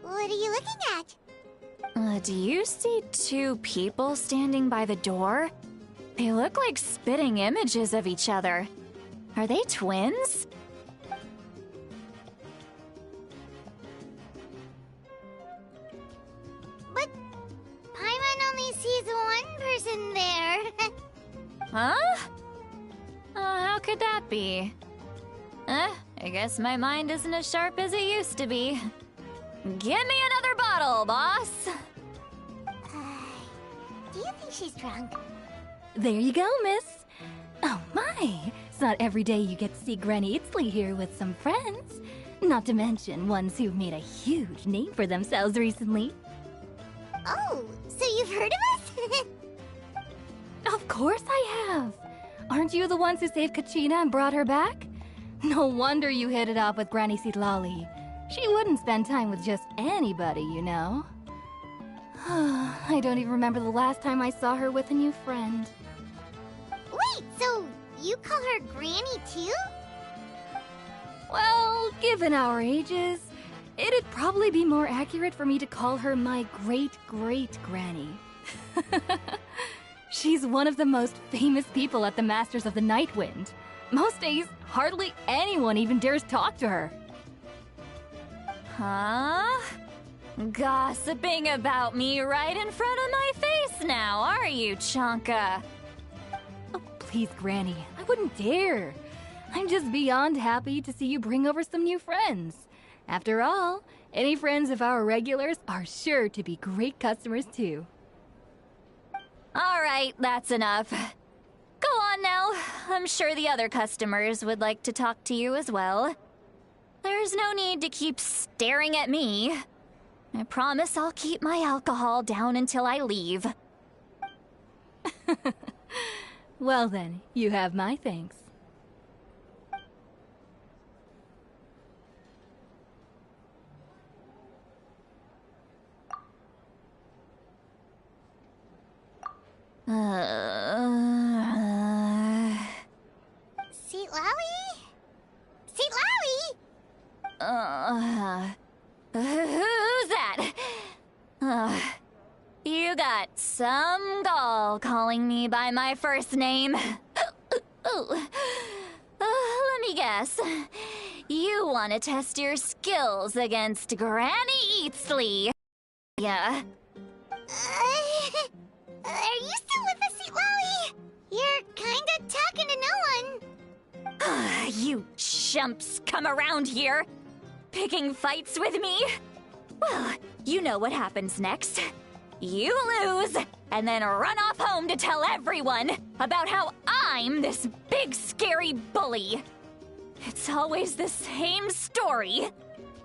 What are you looking at? Do you see two people standing by the door? They look like spitting images of each other. Are they twins? But Paimon only sees one person there. Huh? How could that be? I guess my mind isn't as sharp as it used to be. Give me another bottle, boss! Do you think she's drunk? There you go, miss. Oh my! It's not every day you get to see Granny Itzley here with some friends. Not to mention ones who've made a huge name for themselves recently. Oh, so you've heard of us? Of course I have! Aren't you the ones who saved Kachina and brought her back? No wonder you hit it off with Granny Sitlali. She wouldn't spend time with just anybody, you know. I don't even remember the last time I saw her with a new friend. Wait, so you call her Granny too? Well, given our ages, it'd probably be more accurate for me to call her my great-great-granny. She's one of the most famous people at the Masters of the Nightwind. Most days, hardly anyone even dares talk to her. Huh? Gossiping about me right in front of my face now, are you, Chonka? Oh, please, Granny, I wouldn't dare. I'm just beyond happy to see you bring over some new friends. After all, any friends of our regulars are sure to be great customers too. All right, that's enough. Go on now. I'm sure the other customers would like to talk to you as well. There's no need to keep staring at me. I promise I'll keep my alcohol down until I leave. Well then, you have my thanks. Sitlali? Sitlali? Who's that? You got some gall calling me by my first name. Let me guess. You want to test your skills against Granny Eatsley. Yeah. Are you still with us, Sitlali? You're kinda talking to no one. You chumps come around here, picking fights with me? Well, you know what happens next. You lose, and then run off home to tell everyone about how I'm this big scary bully. It's always the same story.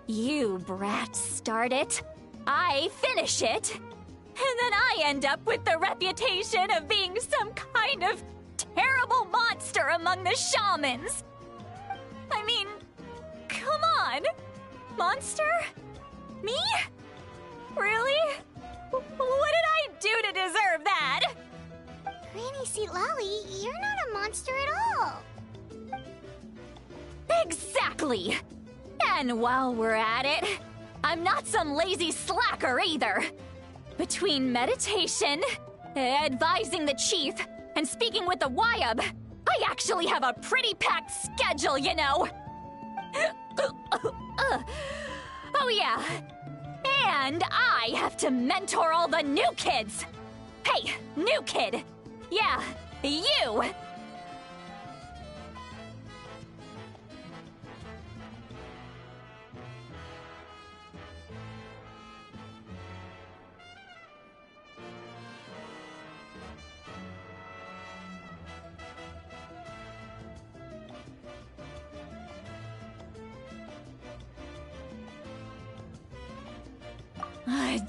You brats start it, I finish it, and then I end up with the reputation of being some kind of terrible monster among the shamans. I mean, come on. Monster? Me? Really? What did I do to deserve that? Granny Seat Lolly, you're not a monster at all. Exactly! And while we're at it, I'm not some lazy slacker either. Between meditation, advising the chief, and speaking with the Wyab, I actually have a pretty packed schedule, you know. Oh yeah. And I have to mentor all the new kids. Hey, new kid. Yeah, you.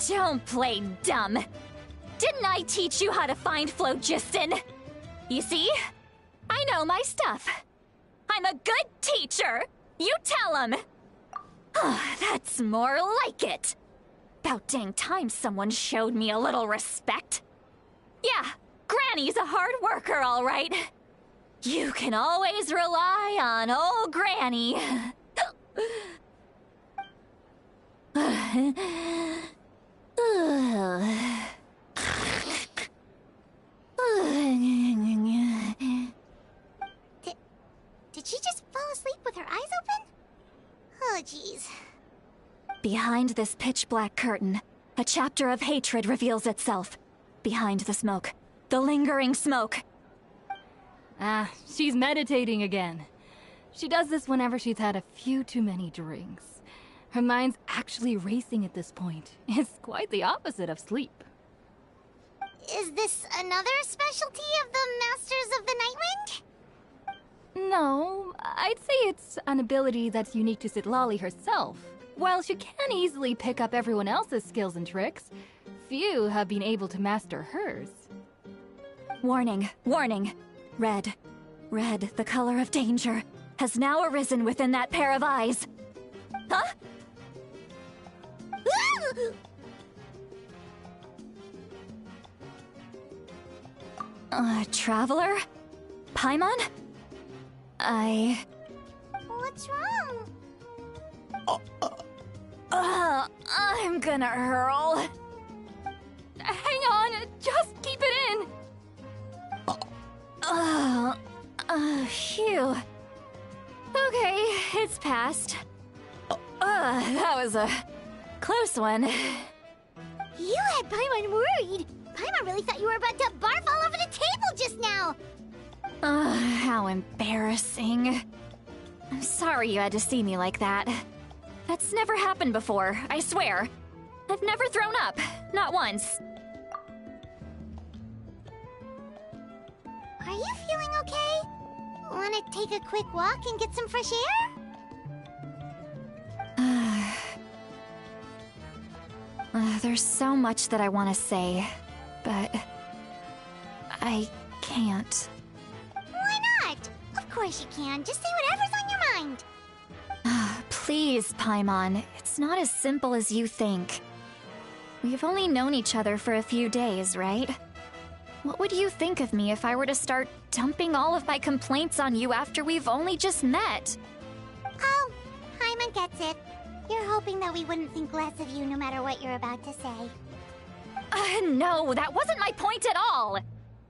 Don't play dumb. Didn't I teach you how to find phlogiston? You see? I know my stuff. I'm a good teacher. You tell him. That's more like it. About dang time someone showed me a little respect. Yeah, Granny's a hard worker, all right. You can always rely on old Granny. Did she just fall asleep with her eyes open? Oh, jeez. Behind this pitch-black curtain, a chapter of hatred reveals itself. Behind the smoke. The lingering smoke. Ah, she's meditating again. She does this whenever she's had a few too many drinks. Her mind's actually racing at this point. It's quite the opposite of sleep. Is this another specialty of the Masters of the Nightwind? No, I'd say it's an ability that's unique to Citlali herself. While she can easily pick up everyone else's skills and tricks, few have been able to master hers. Warning, warning. Red. Red, the color of danger, has now arisen within that pair of eyes. Huh? Traveler? Paimon? What's wrong? I'm gonna hurl. Hang on, just keep it in! Phew. Okay, it's passed. That was a close one. You had Paimon worried. Paimon really thought you were about to barf all over the table just now. How embarrassing. I'm sorry you had to see me like that. That's never happened before, I swear. I've never thrown up, not once. Are you feeling okay? Want to take a quick walk and get some fresh air? There's so much that I want to say, but I can't. Why not? Of course you can. Just say whatever's on your mind. Please, Paimon. It's not as simple as you think. We've only known each other for a few days, right? What would you think of me if I were to start dumping all of my complaints on you after we've only just met? Oh, Paimon gets it. You're hoping that we wouldn't think less of you no matter what you're about to say. No, that wasn't my point at all!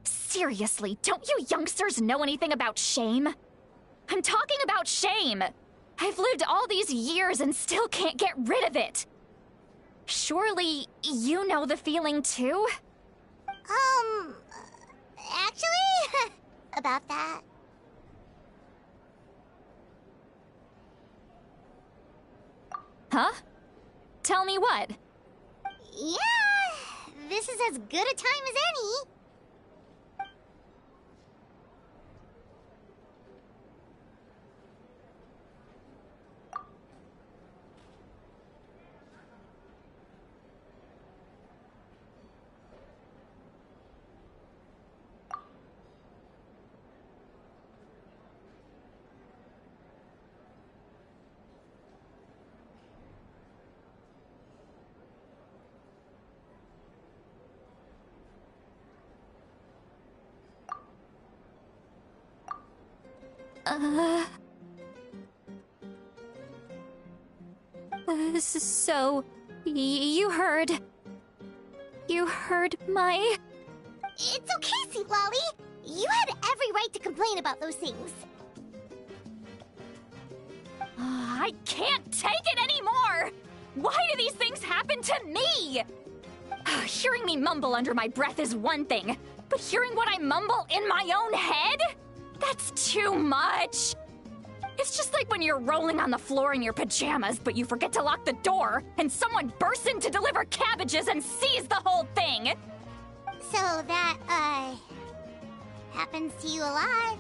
Seriously, don't you youngsters know anything about shame? I'm talking about shame! I've lived all these years and still can't get rid of it! Surely, you know the feeling too? Actually, about that. Huh? Tell me what? Yeah, this is as good a time as any. So, you heard... You heard my... It's okay, Sweet Lolly. You had every right to complain about those things. I can't take it anymore! Why do these things happen to me? Hearing me mumble under my breath is one thing, but hearing what I mumble in my own head? That's too much! It's just like when you're rolling on the floor in your pajamas, but you forget to lock the door, and someone bursts in to deliver cabbages and sees the whole thing! So that, happens to you a lot.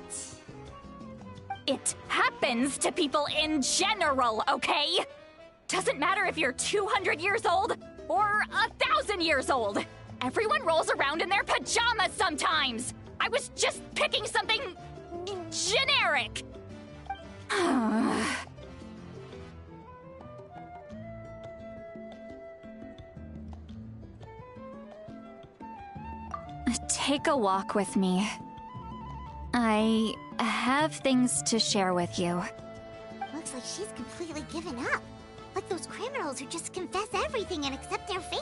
It happens to people in general, okay? Doesn't matter if you're 200 years old or 1,000 years old. Everyone rolls around in their pajamas sometimes. I was just picking something generic. Take a walk with me. I have things to share with you. Looks like she's completely given up. Like those criminals who just confess everything and accept their fate.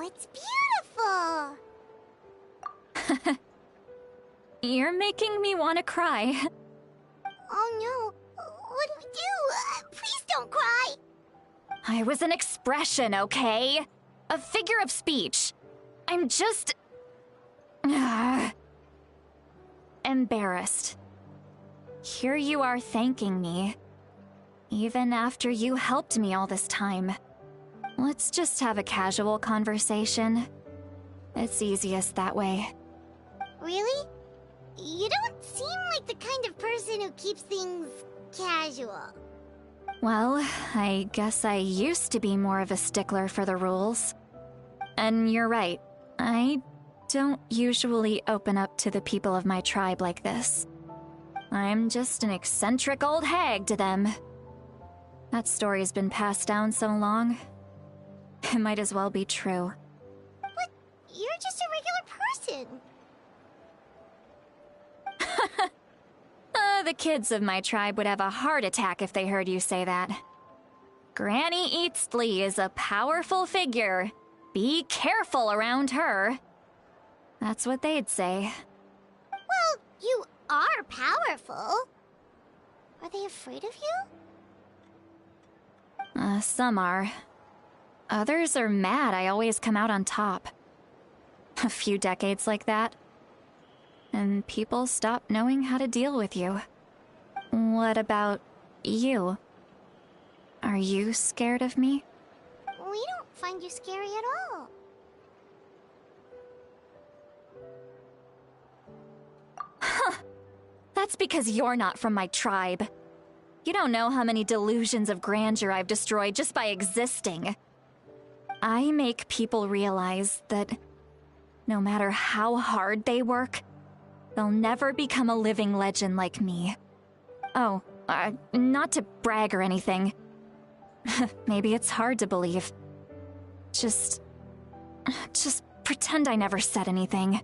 It's beautiful! You're making me want to cry. Oh no, what do we do? Please don't cry! I was an expression, okay? A figure of speech. I'm just... embarrassed. Here you are thanking me. Even after you helped me all this time. Let's just have a casual conversation. It's easiest that way. Really? You don't seem like the kind of person who keeps things casual. Well, I guess I used to be more of a stickler for the rules. And you're right, I don't usually open up to the people of my tribe like this. I'm just an eccentric old hag to them. That story's been passed down so long. It might as well be true. But you're just a regular person. The kids of my tribe would have a heart attack if they heard you say that. Granny Eatsley is a powerful figure. Be careful around her. That's what they'd say. Well, you are powerful. Are they afraid of you? Some are. Others are mad I always come out on top. A few decades like that, and people stop knowing how to deal with you. What about you? Are you scared of me? We don't find you scary at all. Huh. That's because you're not from my tribe. You don't know how many delusions of grandeur I've destroyed just by existing. I make people realize that no matter how hard they work, they'll never become a living legend like me. Oh, not to brag or anything. Maybe it's hard to believe. Just pretend I never said anything.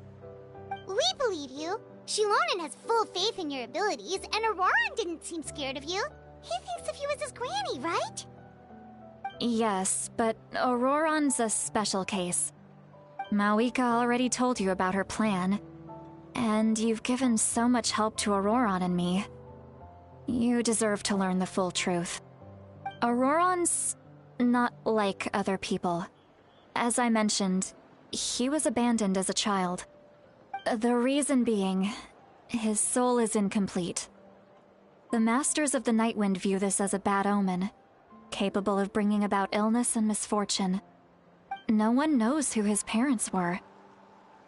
We believe you. Shilonen has full faith in your abilities, and Auroran didn't seem scared of you. He thinks of you as his granny, right? Yes, but Auroran's a special case. Mawika already told you about her plan, and you've given so much help to Auroran and me. You deserve to learn the full truth. Auroran's not like other people. As I mentioned, he was abandoned as a child. The reason being, his soul is incomplete. The Masters of the Nightwind view this as a bad omen, capable of bringing about illness and misfortune. No one knows who his parents were.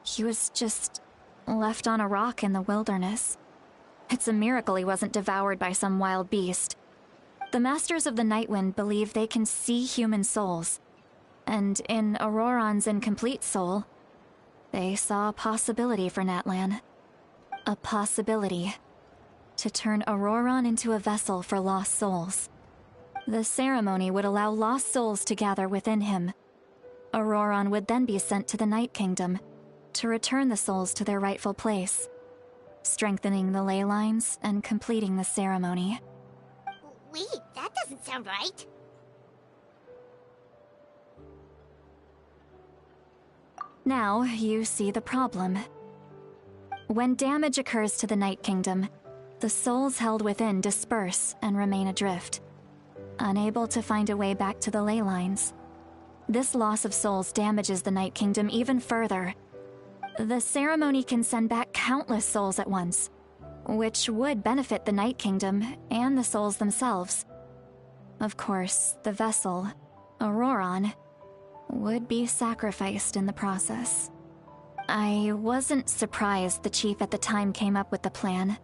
He was just left on a rock in the wilderness. It's a miracle he wasn't devoured by some wild beast. The Masters of the Nightwind believe they can see human souls, and in Auroran's incomplete soul, they saw a possibility for Natlan. A possibility to turn Auroran into a vessel for lost souls. The ceremony would allow lost souls to gather within him. Auroran would then be sent to the Night Kingdom to return the souls to their rightful place, strengthening the ley lines and completing the ceremony. Wait, that doesn't sound right. Now you see the problem. When damage occurs to the Night Kingdom, the souls held within disperse and remain adrift, unable to find a way back to the ley lines. This loss of souls damages the Night Kingdom even further. The ceremony can send back countless souls at once, which would benefit the Night Kingdom and the souls themselves. Of course, the vessel, Auroran, would be sacrificed in the process. I wasn't surprised the chief at the time came up with the plan.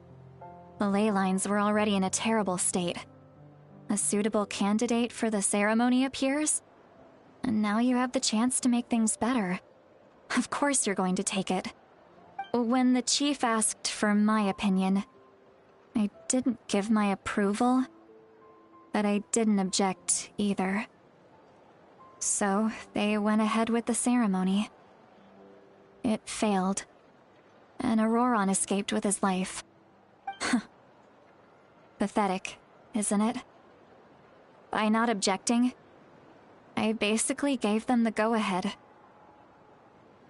The ley lines were already in a terrible state. A suitable candidate for the ceremony appears, and now you have the chance to make things better. Of course you're going to take it. When the chief asked for my opinion, I didn't give my approval, but I didn't object either. So they went ahead with the ceremony. It failed, and Auroran escaped with his life. Pathetic, isn't it? By not objecting, I basically gave them the go-ahead.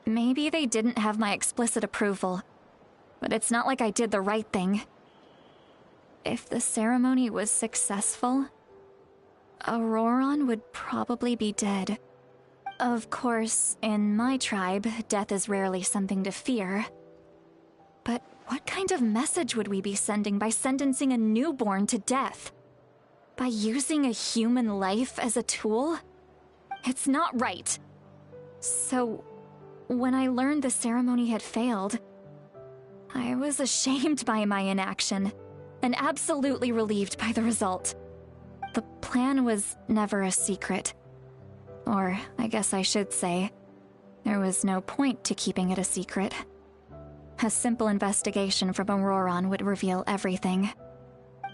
Maybe they didn't have my explicit approval, but it's not like I did the right thing. If the ceremony was successful, Auroran would probably be dead. Of course, in my tribe, death is rarely something to fear. But what kind of message would we be sending by sentencing a newborn to death? By using a human life as a tool? It's not right. So, when I learned the ceremony had failed, I was ashamed by my inaction, and absolutely relieved by the result. The plan was never a secret. Or, I guess I should say, there was no point to keeping it a secret. A simple investigation from Auroran would reveal everything.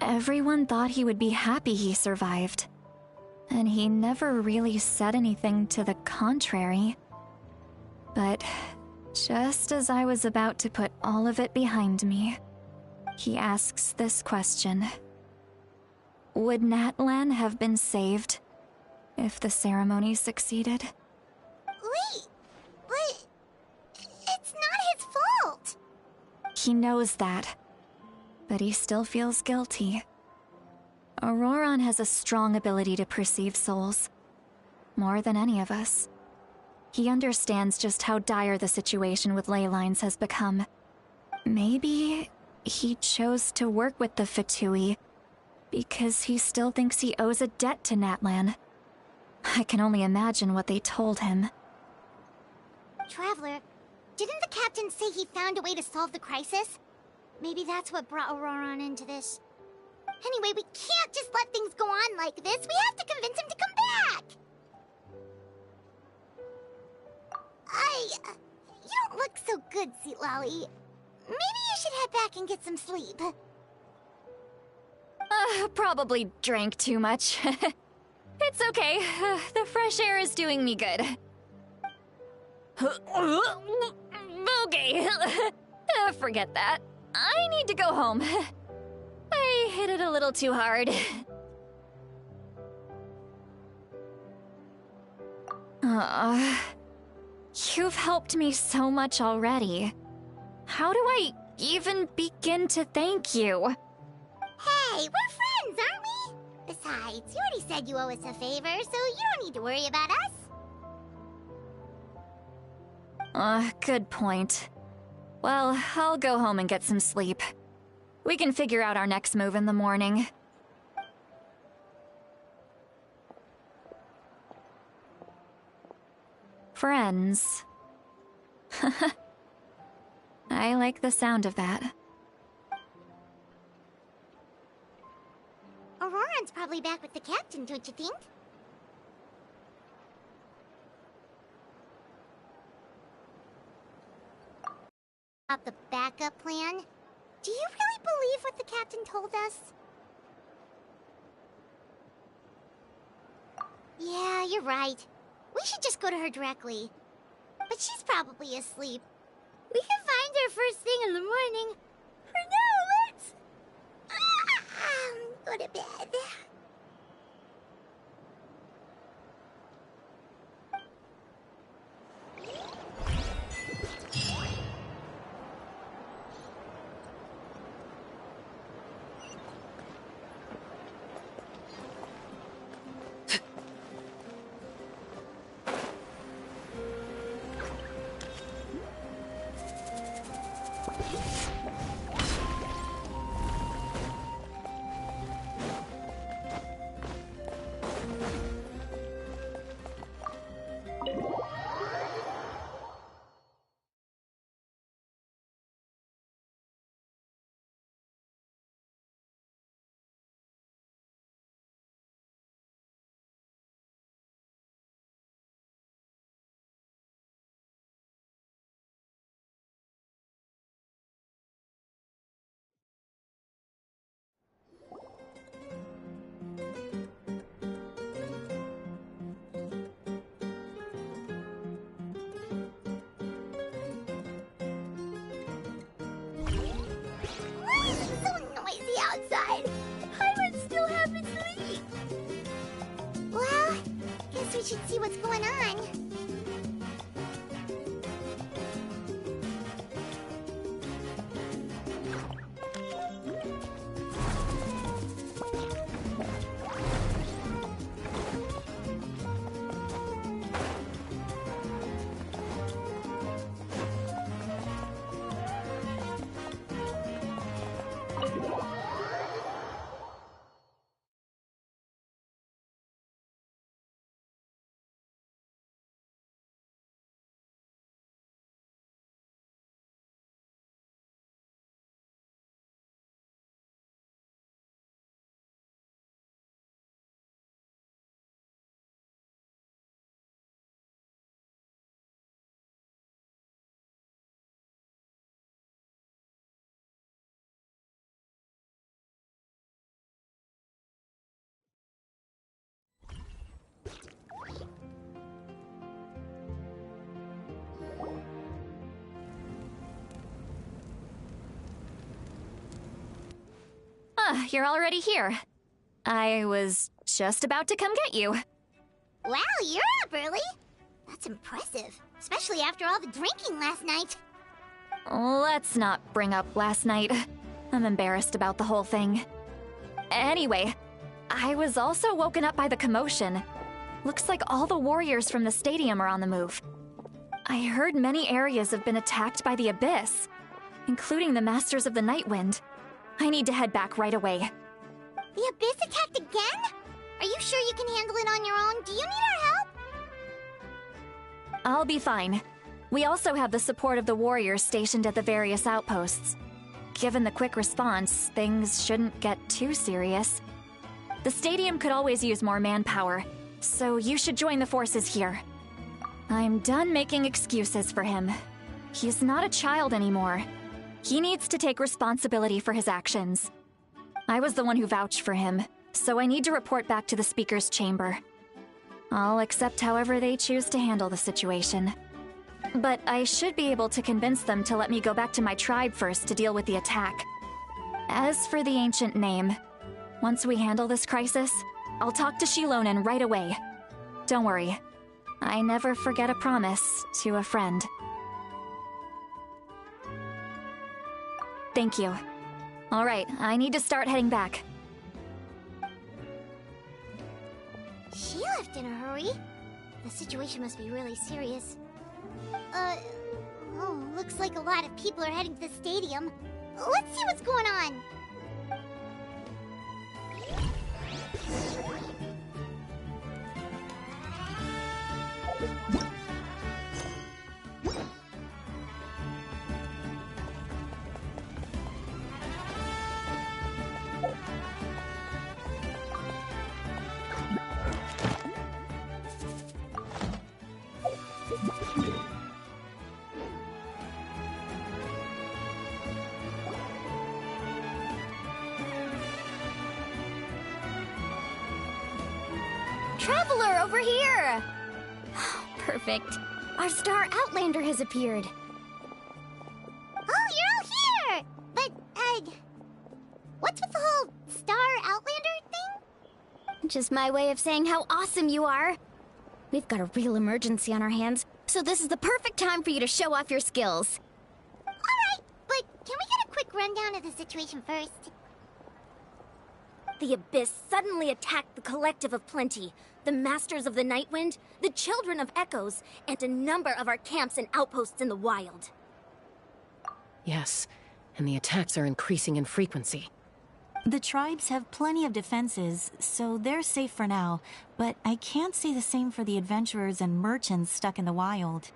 Everyone thought he would be happy he survived, and he never really said anything to the contrary. But just as I was about to put all of it behind me, he asks this question. Would Natlan have been saved if the ceremony succeeded? Wait, but it's not his fault. He knows that, but he still feels guilty. Auroran has a strong ability to perceive souls, more than any of us. He understands just how dire the situation with ley lines has become. Maybe he chose to work with the Fatui because he still thinks he owes a debt to Natlan. I can only imagine what they told him. Traveler, didn't the captain say he found a way to solve the crisis? Maybe that's what brought Auroran into this. Anyway, we can't just let things go on like this. We have to convince him to come back! You don't look so good, Sweet Lolly. Maybe you should head back and get some sleep. Probably drank too much. It's okay. The fresh air is doing me good. Okay. Forget that. I need to go home. I hit it a little too hard. You've helped me so much already. How do I even begin to thank you? Hey, we're friends, aren't we? Besides, you already said you owe us a favor, so you don't need to worry about us. Good point. Well, I'll go home and get some sleep. We can figure out our next move in the morning. Friends. I like the sound of that. Auroran's probably back with the captain, don't you think? About the backup plan? Do you really believe what the captain told us? Yeah, you're right. We should just go to her directly. But she's probably asleep. We can find her first thing in the morning. For now, let's... go to bed. Outside. I would still have to sleep. Well, guess we should see what's going on. You're already here. I was just about to come get you. Wow, you're up early. That's impressive, especially after all the drinking last night. Let's not bring up last night. I'm embarrassed about the whole thing. Anyway, I was also woken up by the commotion. Looks like all the warriors from the stadium are on the move. I heard many areas have been attacked by the Abyss, including the Masters of the Nightwind. I need to head back right away. The Abyss attacked again? Are you sure you can handle it on your own? Do you need our help? I'll be fine. We also have the support of the warriors stationed at the various outposts. Given the quick response, things shouldn't get too serious. The stadium could always use more manpower, so you should join the forces here. I'm done making excuses for him. He's not a child anymore. He needs to take responsibility for his actions. I was the one who vouched for him, so I need to report back to the Speaker's chamber. I'll accept however they choose to handle the situation. But I should be able to convince them to let me go back to my tribe first to deal with the attack. As for the ancient name, once we handle this crisis, I'll talk to Shilonen right away. Don't worry, I never forget a promise to a friend. Thank you. All right, I need to start heading back. She left in a hurry. The situation must be really serious. Oh, looks like a lot of people are heading to the stadium. Let's see what's going on. Traveler, over here! Perfect. Our star Outlander has appeared. Oh, you're all here! But, what's with the whole Star Outlander thing? Just my way of saying how awesome you are. We've got a real emergency on our hands, so this is the perfect time for you to show off your skills. Alright, but can we get a quick rundown of the situation first? The Abyss suddenly attacked the Collective of Plenty, the Masters of the Nightwind, the Children of Echoes, and a number of our camps and outposts in the wild. Yes, and the attacks are increasing in frequency. The tribes have plenty of defenses, so they're safe for now, but I can't say the same for the adventurers and merchants stuck in the wild.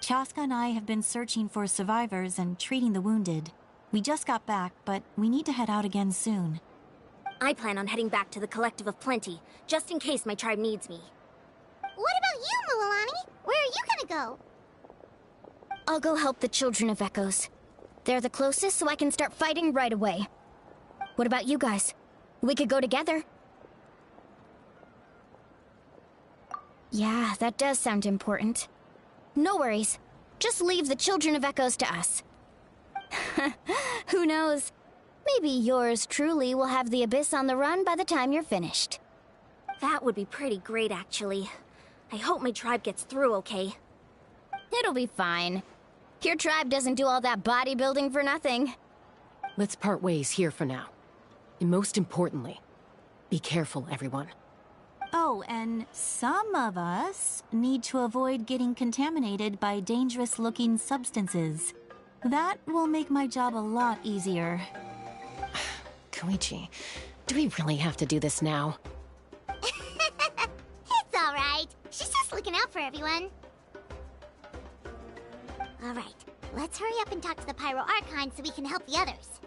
Chaska and I have been searching for survivors and treating the wounded. We just got back, but we need to head out again soon. I plan on heading back to the Collective of Plenty, just in case my tribe needs me. What about you, Mualani? Where are you gonna go? I'll go help the Children of Echoes. They're the closest, so I can start fighting right away. What about you guys? We could go together. Yeah, that does sound important. No worries. Just leave the Children of Echoes to us. Who knows? Maybe yours truly will have the Abyss on the run by the time you're finished. That would be pretty great, actually. I hope my tribe gets through okay. It'll be fine. Your tribe doesn't do all that bodybuilding for nothing. Let's part ways here for now. And most importantly, be careful, everyone. Oh, and some of us need to avoid getting contaminated by dangerous-looking substances. That will make my job a lot easier. Koichi, do we really have to do this now? It's alright. She's just looking out for everyone. Alright, let's hurry up and talk to the Pyro Archon so we can help the others.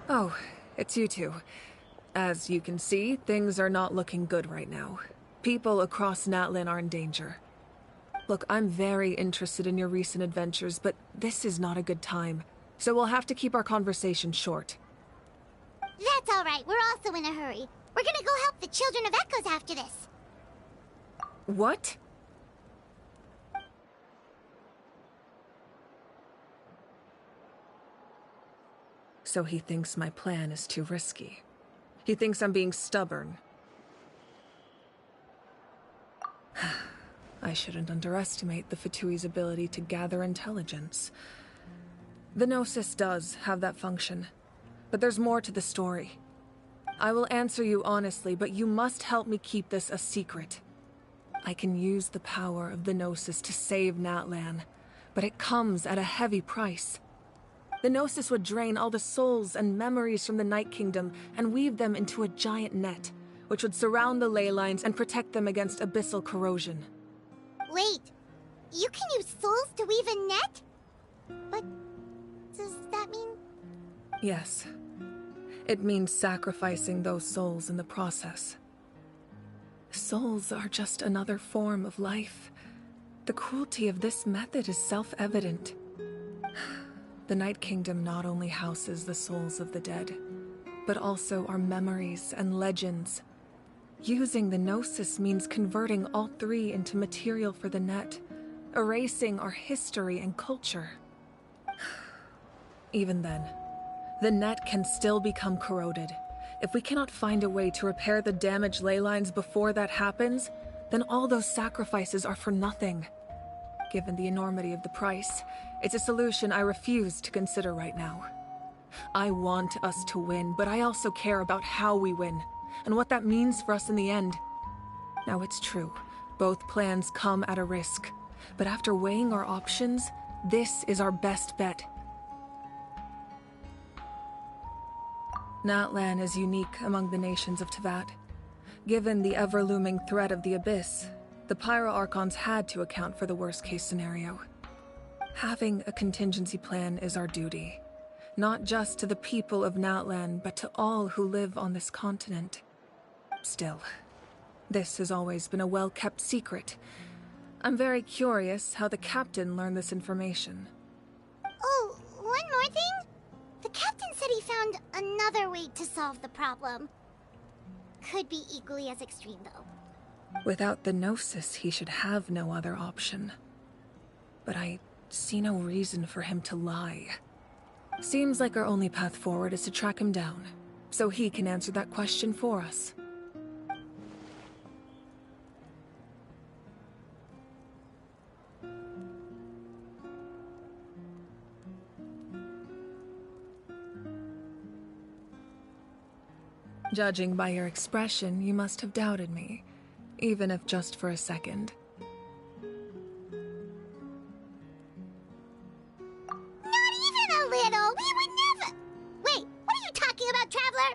Oh, it's you two. As you can see, things are not looking good right now. People across Natlin are in danger. Look, I'm very interested in your recent adventures, but this is not a good time. So we'll have to keep our conversation short. That's alright, we're also in a hurry. We're gonna go help the Children of Echoes after this. What? So he thinks my plan is too risky. He thinks I'm being stubborn. I shouldn't underestimate the Fatui's ability to gather intelligence. The Gnosis does have that function, but there's more to the story. I will answer you honestly, but you must help me keep this a secret. I can use the power of the Gnosis to save Natlan, but it comes at a heavy price. The Gnosis would drain all the souls and memories from the Night Kingdom and weave them into a giant net, which would surround the ley lines and protect them against abyssal corrosion. Wait, you can use souls to weave a net? But does that mean... Yes. It means sacrificing those souls in the process. Souls are just another form of life. The cruelty of this method is self-evident. The Night Kingdom not only houses the souls of the dead, but also our memories and legends. Using the Gnosis means converting all three into material for the net, erasing our history and culture. Even then, the net can still become corroded. If we cannot find a way to repair the damaged ley lines before that happens, then all those sacrifices are for nothing. Given the enormity of the price, it's a solution I refuse to consider right now. I want us to win, but I also care about how we win, and what that means for us in the end. Now, it's true, both plans come at a risk, but after weighing our options, this is our best bet. Natlan is unique among the nations of Teyvat. Given the ever-looming threat of the Abyss, the Pyro-Archons had to account for the worst-case scenario. Having a contingency plan is our duty, not just to the people of Natlan, but to all who live on this continent. Still, this has always been a well-kept secret. I'm very curious how the captain learned this information. Oh, one more thing? The captain said he found another way to solve the problem. Could be equally as extreme, though. Without the Gnosis, he should have no other option. But I see no reason for him to lie. Seems like our only path forward is to track him down, so he can answer that question for us. Judging by your expression, you must have doubted me, even if just for a second. Not even a little! We would never... Wait, what are you talking about, Traveler?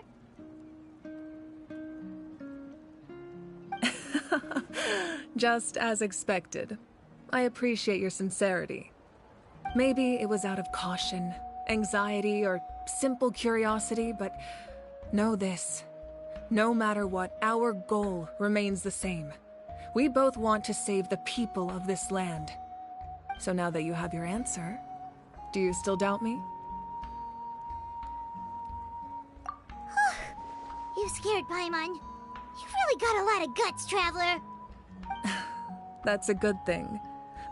Just as expected. I appreciate your sincerity. Maybe it was out of caution, anxiety, or simple curiosity, but know this. No matter what, our goal remains the same. We both want to save the people of this land. So now that you have your answer, do you still doubt me? You scared, Paimon. You've really got a lot of guts, Traveler. That's a good thing.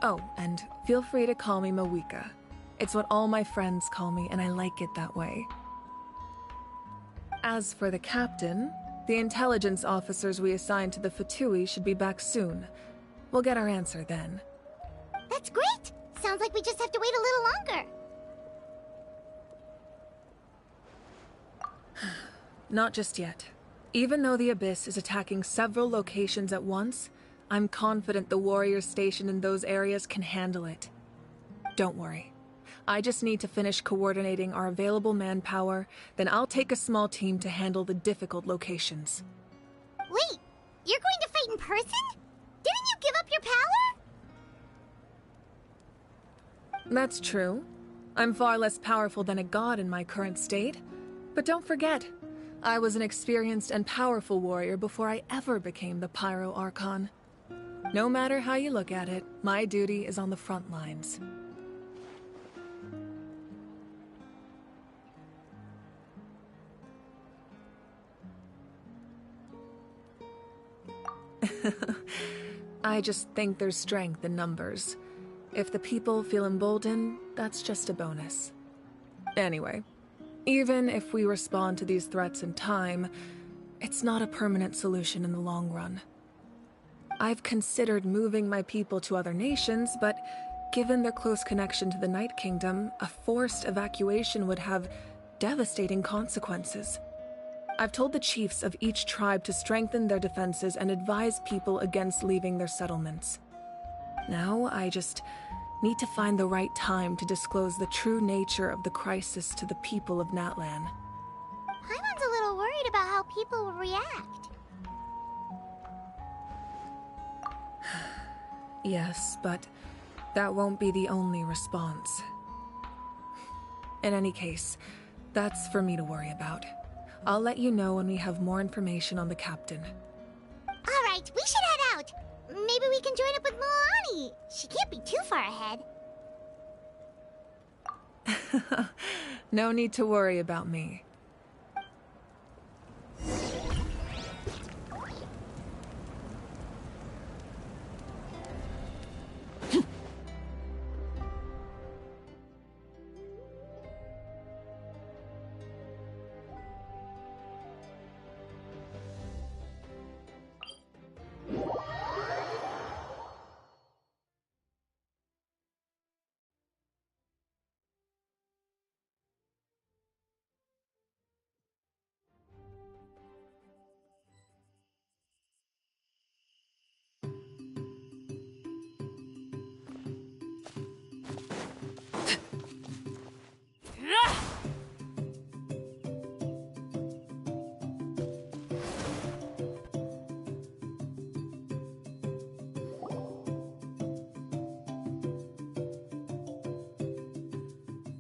Oh, and feel free to call me Mawika. It's what all my friends call me, and I like it that way. As for the captain, the intelligence officers we assigned to the Fatui should be back soon. We'll get our answer then. That's great! Sounds like we just have to wait a little longer. Not just yet. Even though the Abyss is attacking several locations at once, I'm confident the warriors stationed in those areas can handle it. Don't worry. I just need to finish coordinating our available manpower, then I'll take a small team to handle the difficult locations. Wait, you're going to fight in person? Didn't you give up your power? That's true. I'm far less powerful than a god in my current state. But don't forget, I was an experienced and powerful warrior before I ever became the Pyro Archon. No matter how you look at it, my duty is on the front lines. I just think there's strength in numbers. If the people feel emboldened, that's just a bonus. Anyway, even if we respond to these threats in time, it's not a permanent solution in the long run. I've considered moving my people to other nations, but given their close connection to the Night Kingdom, a forced evacuation would have devastating consequences. I've told the chiefs of each tribe to strengthen their defenses and advise people against leaving their settlements. Now, I just need to find the right time to disclose the true nature of the crisis to the people of Natlan. Paimon's a little worried about how people will react. Yes, but that won't be the only response. In any case, that's for me to worry about. I'll let you know when we have more information on the captain. Alright, we should head out. Maybe we can join up with Milani. She can't be too far ahead. No need to worry about me.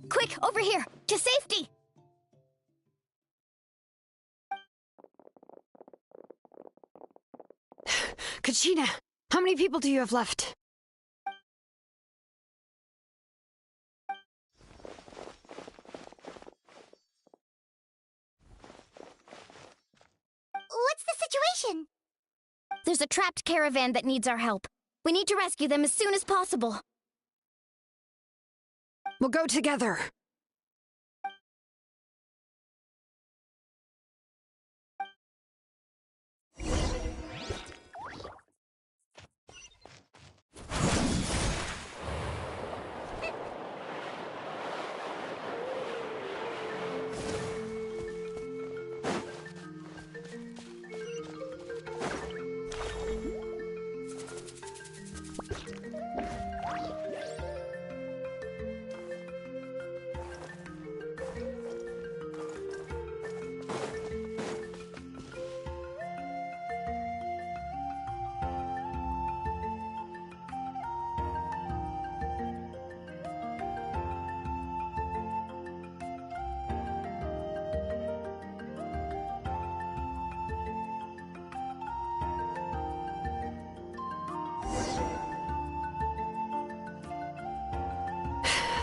Quick, over here! To safety! Kachina, how many people do you have left? What's the situation? There's a trapped caravan that needs our help. We need to rescue them as soon as possible. We'll go together.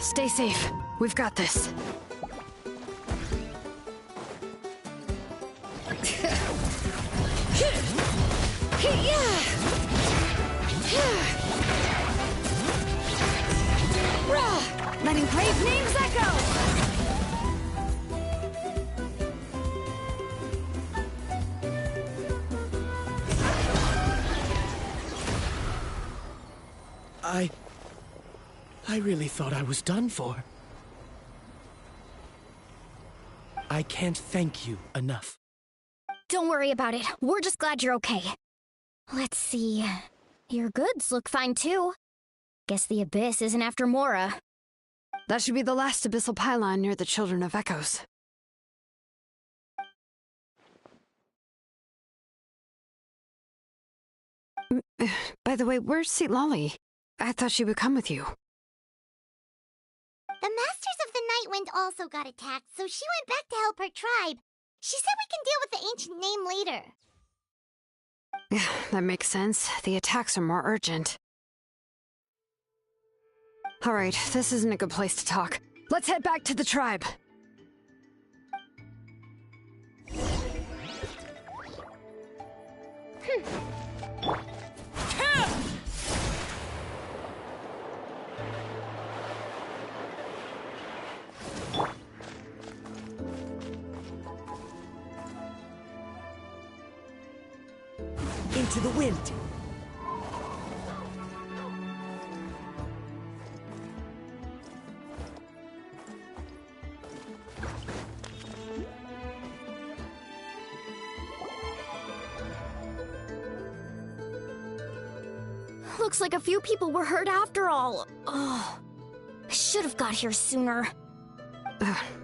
Stay safe. We've got this. Letting brave names echo! I really thought I was done for. I can't thank you enough. Don't worry about it. We're just glad you're okay. Let's see. Your goods look fine, too. Guess the Abyss isn't after Mora. That should be the last abyssal pylon near the Children of Echoes. By the way, where's Lolly? I thought she would come with you. The Masters of the Nightwind also got attacked, so she went back to help her tribe. She said we can deal with the ancient name later. Yeah, that makes sense. The attacks are more urgent. Alright, this isn't a good place to talk. Let's head back to the tribe. Into the wind. Looks like a few people were hurt after all. Oh, I should have got here sooner.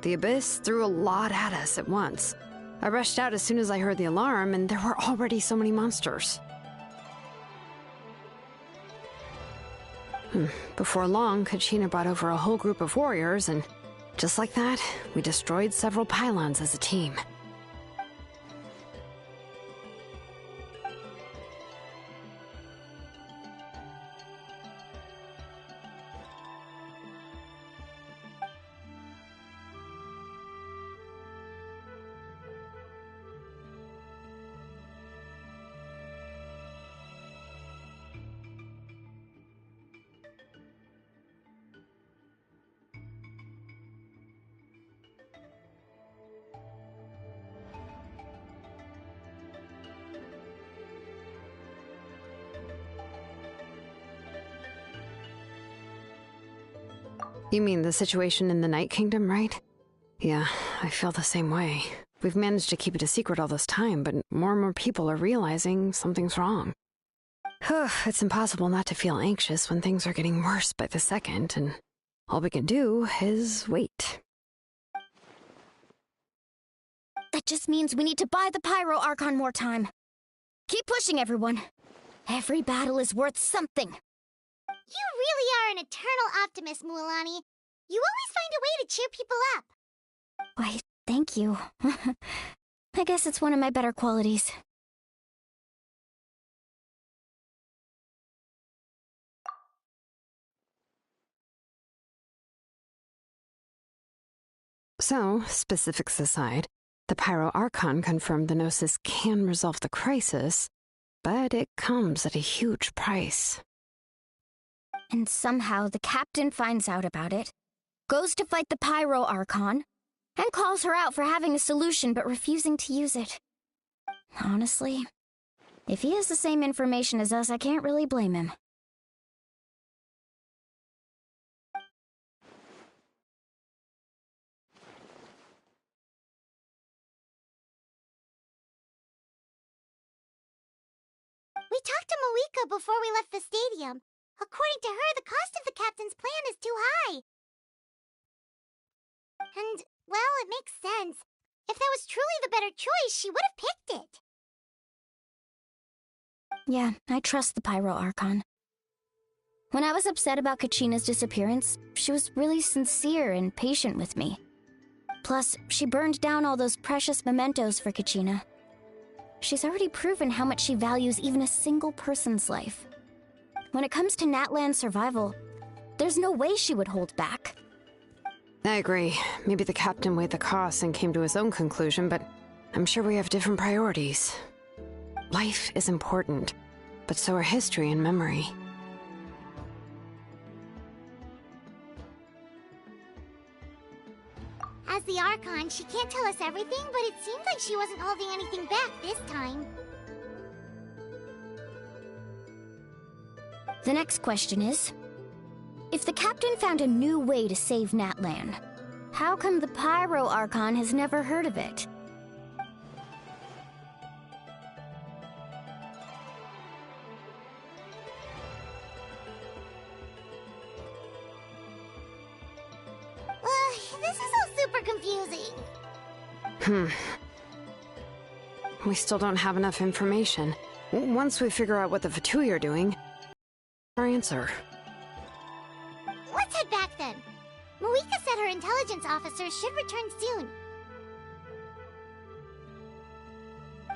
The Abyss threw a lot at us at once. I rushed out as soon as I heard the alarm, and there were already so many monsters. Before long, Kachina brought over a whole group of warriors, and just like that, we destroyed several pylons as a team. You mean the situation in the Night Kingdom, right? Yeah, I feel the same way. We've managed to keep it a secret all this time, but more and more people are realizing something's wrong. It's impossible not to feel anxious when things are getting worse by the second, and all we can do is wait. That just means we need to buy the Pyro Archon more time. Keep pushing, everyone. Every battle is worth something. You really are an eternal optimist, Mualani. You always find a way to cheer people up. Why, thank you. I guess it's one of my better qualities. So, specifics aside, the Pyro Archon confirmed the Gnosis can resolve the crisis, but it comes at a huge price. And somehow the captain finds out about it, goes to fight the Pyro Archon, and calls her out for having a solution but refusing to use it. Honestly, if he has the same information as us, I can't really blame him. We talked to Moika before we left the stadium. According to her, the cost of the captain's plan is too high. And, well, it makes sense. If that was truly the better choice, she would have picked it. Yeah, I trust the Pyro Archon. When I was upset about Kachina's disappearance, she was really sincere and patient with me. Plus, she burned down all those precious mementos for Kachina. She's already proven how much she values even a single person's life. When it comes to Natlan's survival, there's no way she would hold back. I agree. Maybe the captain weighed the costs and came to his own conclusion, but I'm sure we have different priorities. Life is important, but so are history and memory. As the Archon, she can't tell us everything, but it seems like she wasn't holding anything back this time. The next question is, if the captain found a new way to save Natlan, how come the Pyro Archon has never heard of it? This is all super confusing. We still don't have enough information. Once we figure out what the Fatui are doing, our answer. Let's head back then. Moika said her intelligence officers should return soon.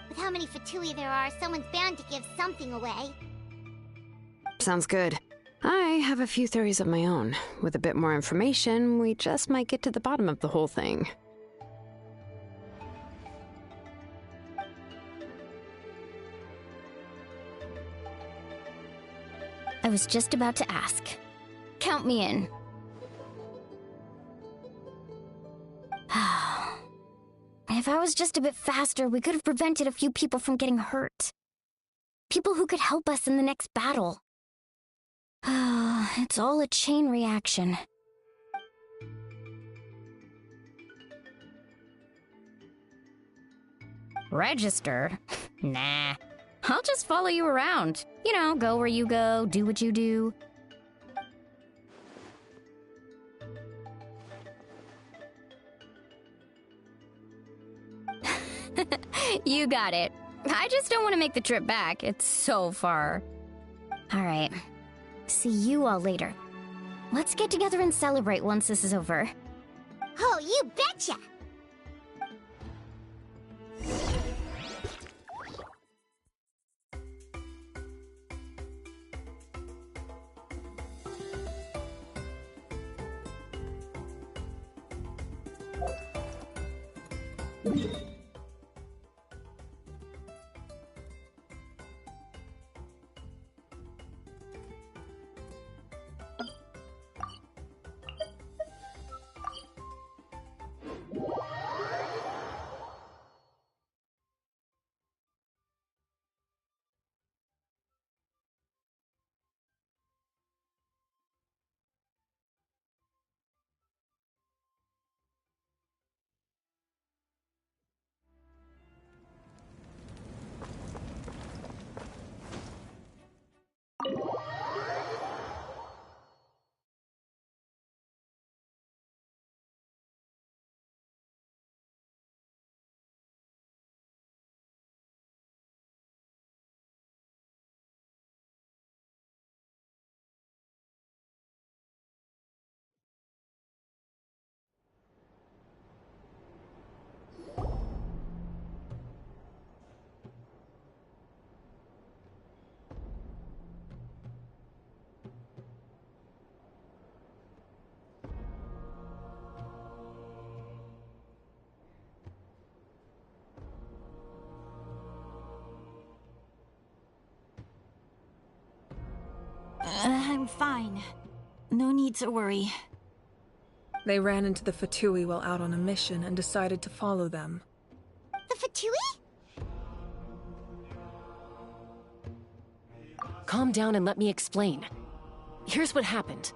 With how many Fatui there are, someone's bound to give something away. Sounds good. I have a few theories of my own. With a bit more information, we just might get to the bottom of the whole thing. I was just about to ask. Count me in. If I was just a bit faster, we could have prevented a few people from getting hurt. People who could help us in the next battle. It's all a chain reaction. Register? Nah. I'll just follow you around. You know, go where you go, do what you do. You got it. I just don't want to make the trip back. It's so far. All right. See you all later. Let's get together and celebrate once this is over. Oh, you betcha! I'm fine. No need to worry. They ran into the Fatui while out on a mission and decided to follow them. The Fatui? Calm down and let me explain. Here's what happened.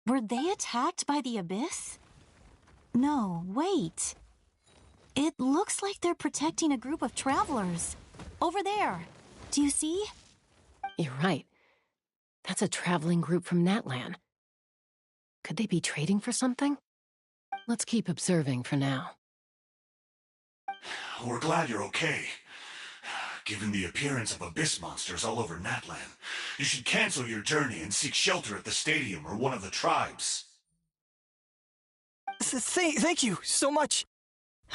Were they attacked by the Abyss? No, wait. It looks like they're protecting a group of travelers. Over there. Do you see? You're right. That's a traveling group from Natlan. Could they be trading for something? Let's keep observing for now. We're glad you're okay. Given the appearance of abyss monsters all over Natlan, you should cancel your journey and seek shelter at the stadium or one of the tribes. Thank you so much.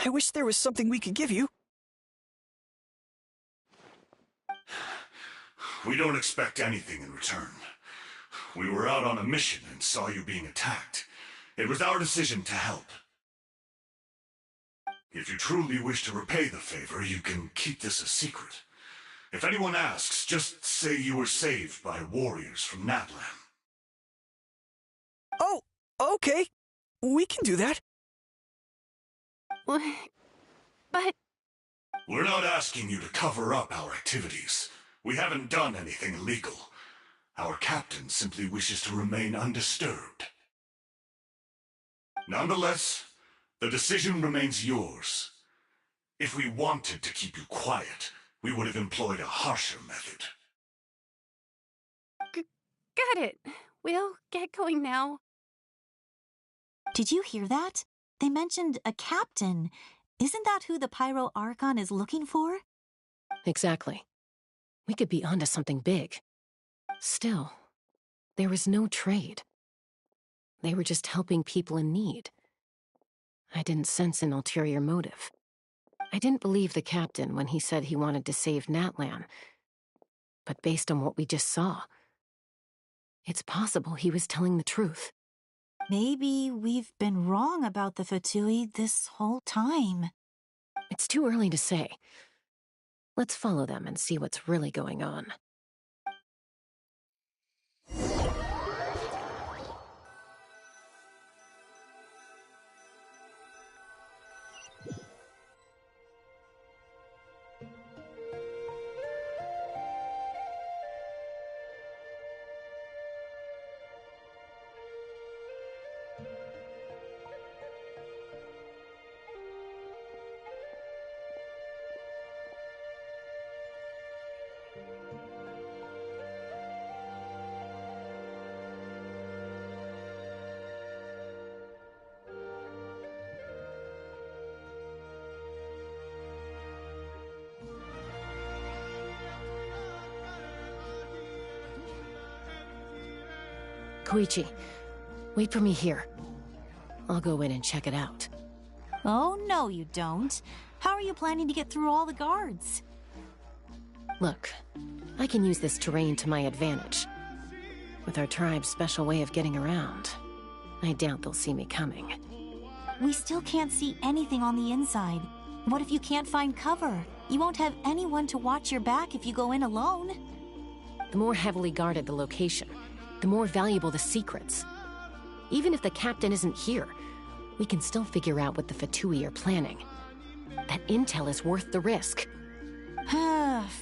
I wish there was something we could give you. We don't expect anything in return. We were out on a mission and saw you being attacked. It was our decision to help. If you truly wish to repay the favor, you can keep this a secret. If anyone asks, just say you were saved by warriors from Natlan. Oh, okay. We can do that. But... We're not asking you to cover up our activities. We haven't done anything illegal. Our captain simply wishes to remain undisturbed. Nonetheless, the decision remains yours. If we wanted to keep you quiet, we would have employed a harsher method. Got it. We'll get going now. Did you hear that? They mentioned a captain. Isn't that who the Pyro Archon is looking for? Exactly. We could be onto something big. Still, there was no trade. They were just helping people in need. I didn't sense an ulterior motive. I didn't believe the captain when he said he wanted to save Natlan. But based on what we just saw, it's possible he was telling the truth. Maybe we've been wrong about the Fatui this whole time. It's too early to say. Let's follow them and see what's really going on. Koichi, wait for me here. I'll go in and check it out. Oh, no you don't. How are you planning to get through all the guards? Look, I can use this terrain to my advantage. With our tribe's special way of getting around, I doubt they'll see me coming. We still can't see anything on the inside. What if you can't find cover? You won't have anyone to watch your back if you go in alone. The more heavily guarded the location, the more valuable the secrets. Even if the captain isn't here, we can still figure out what the Fatui are planning. That intel is worth the risk.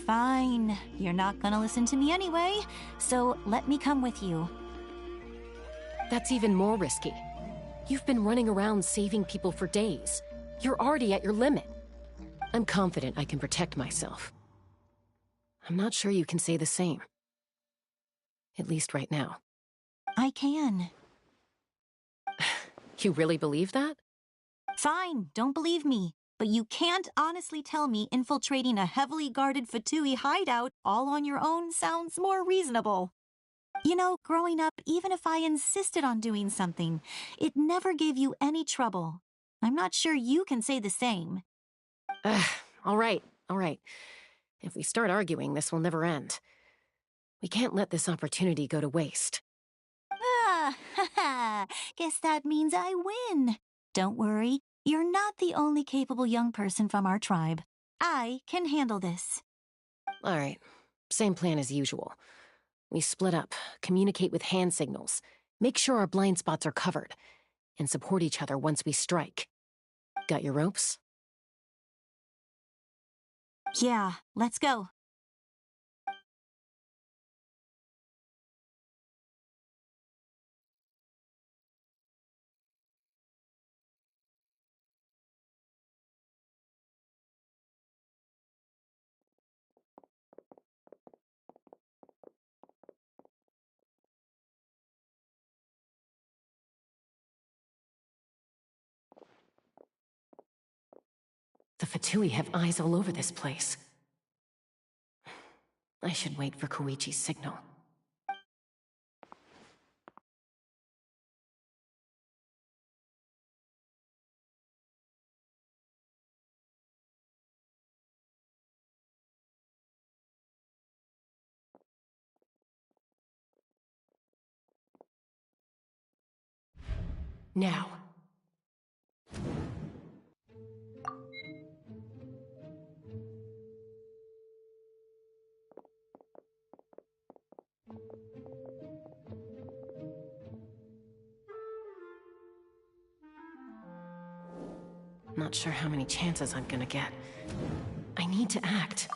Fine. You're not gonna listen to me anyway, so let me come with you. That's even more risky. You've been running around saving people for days. You're already at your limit. I'm confident I can protect myself. I'm not sure you can say the same. At least right now. I can. You really believe that? Fine, don't believe me. But you can't honestly tell me infiltrating a heavily guarded Fatui hideout all on your own sounds more reasonable. You know, growing up, even if I insisted on doing something, it never gave you any trouble. I'm not sure you can say the same. All right. If we start arguing, this will never end. We can't let this opportunity go to waste. Guess that means I win. Don't worry, you're not the only capable young person from our tribe. I can handle this. All right, same plan as usual. We split up, communicate with hand signals, make sure our blind spots are covered, and support each other once we strike. Got your ropes? Yeah, let's go. The Fatui have eyes all over this place. I should wait for Koichi's signal. Now. Not sure how many chances I'm gonna get. I need to act.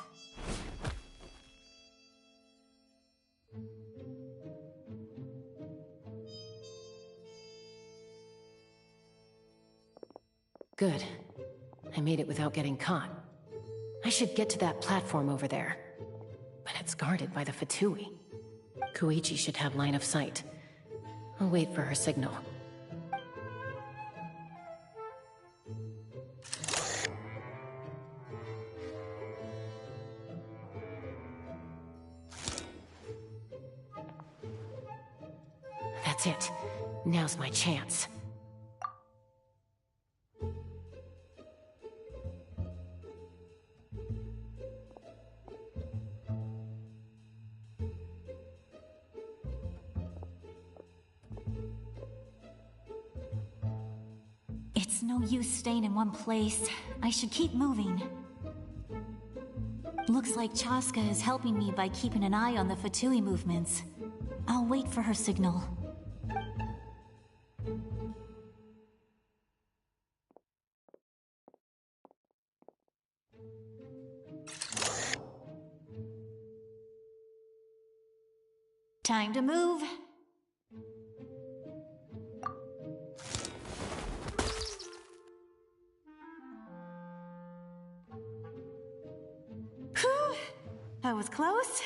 Good. I made it without getting caught. I should get to that platform over there. But it's guarded by the Fatui. Koichi should have line of sight. I'll wait for her signal. That's it. Now's my chance. It's It's no use staying in one place. I should keep moving. Looks like Chaska is helping me by keeping an eye on the Fatui movements. I'll wait for her signal. Time to move. Whew! That was close.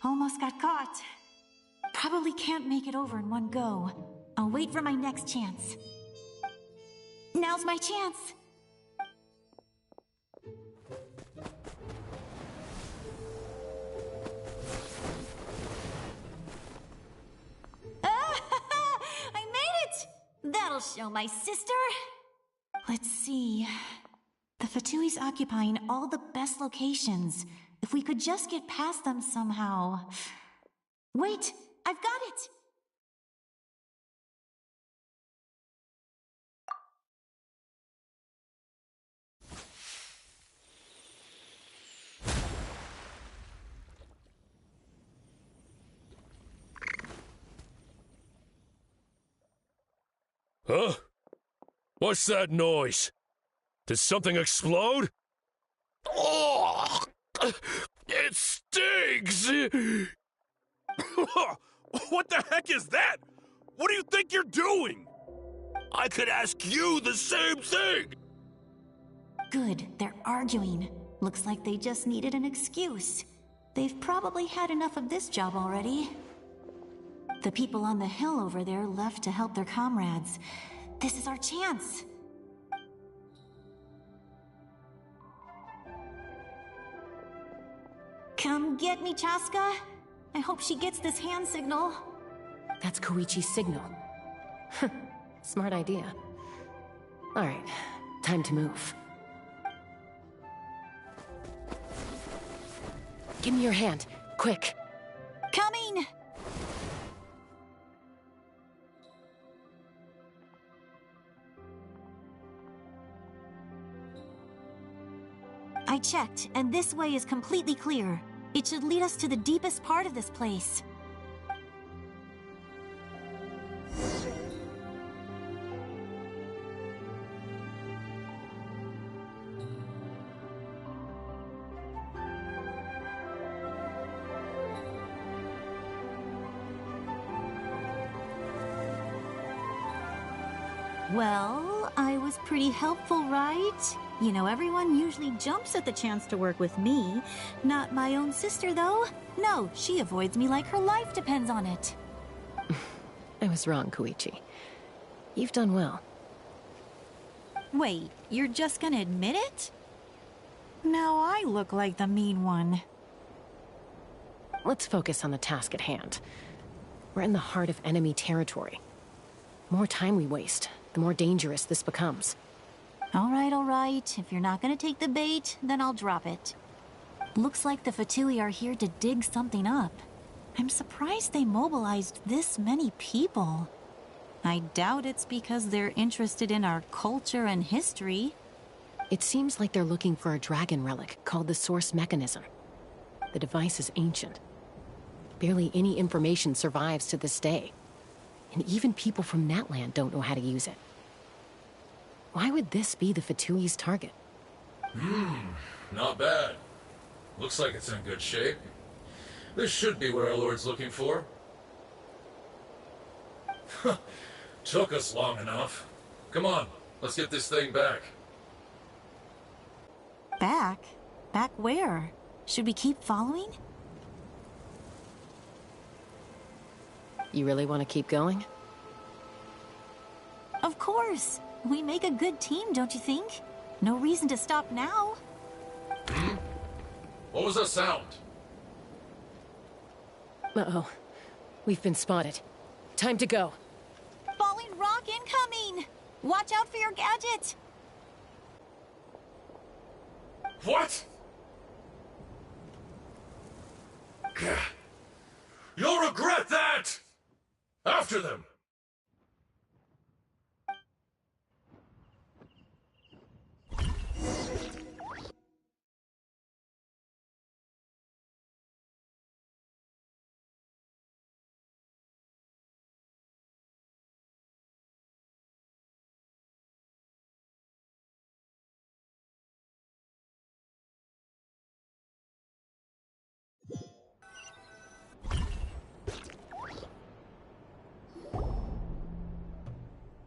Almost got caught. Probably can't make it over in one go. I'll wait for my next chance. Now's my chance. I made it! That'll show my sister. Let's see. The Fatui's occupying all the best locations. If we could just get past them somehow. Wait, I've got it! Huh? What's that noise? Did something explode? Oh! It stinks! What the heck is that? What do you think you're doing? I could ask you the same thing! Good, they're arguing. Looks like they just needed an excuse. They've probably had enough of this job already. The people on the hill over there left to help their comrades. This is our chance. Come get me, Chaska. I hope she gets this hand signal. That's Koichi's signal. Smart idea. Alright, time to move. Give me your hand, quick. Coming! I checked, and this way is completely clear. It should lead us to the deepest part of this place. Well, I was pretty helpful, right? You know, everyone usually jumps at the chance to work with me. Not my own sister, though. No, she avoids me like her life depends on it. I was wrong, Koichi. You've done well. Wait, you're just gonna admit it? Now I look like the mean one. Let's focus on the task at hand. We're in the heart of enemy territory. The more time we waste, the more dangerous this becomes. All right. If you're not gonna take the bait, then I'll drop it. Looks like the Fatui are here to dig something up. I'm surprised they mobilized this many people. I doubt it's because they're interested in our culture and history. It seems like they're looking for a dragon relic called the Source Mechanism. The device is ancient. Barely any information survives to this day. And even people from Natland don't know how to use it. Why would this be the Fatui's target? Not bad. Looks like it's in good shape. This should be what our Lord's looking for. Took us long enough. Come on, let's get this thing back. Back? Back where? Should we keep following? You really want to keep going? Of course! We make a good team, don't you think? No reason to stop now. What was that sound? Uh-oh. We've been spotted. Time to go. Falling rock incoming! Watch out for your gadget! What? You'll regret that! After them!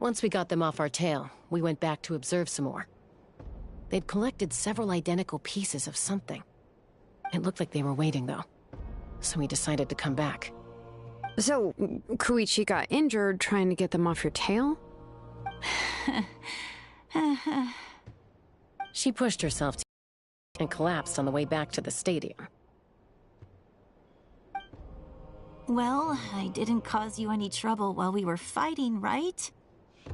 Once we got them off our tail, we went back to observe some more. They'd collected several identical pieces of something. It looked like they were waiting, though. So we decided to come back. So, Koichi got injured trying to get them off your tail? She pushed herself and collapsed on the way back to the stadium. Well, I didn't cause you any trouble while we were fighting, right?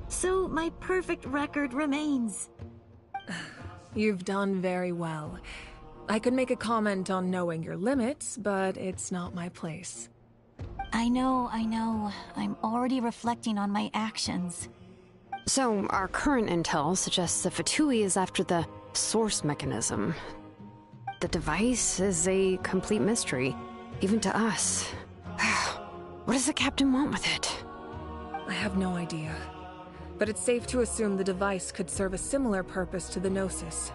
So my perfect record remains. You've done very well. I could make a comment on knowing your limits, but it's not my place. I know. I'm already reflecting on my actions. So, our current intel suggests the Fatui is after the source mechanism. The device is a complete mystery, even to us. What does the captain want with it? I have no idea. But it's safe to assume the device could serve a similar purpose to the Gnosis.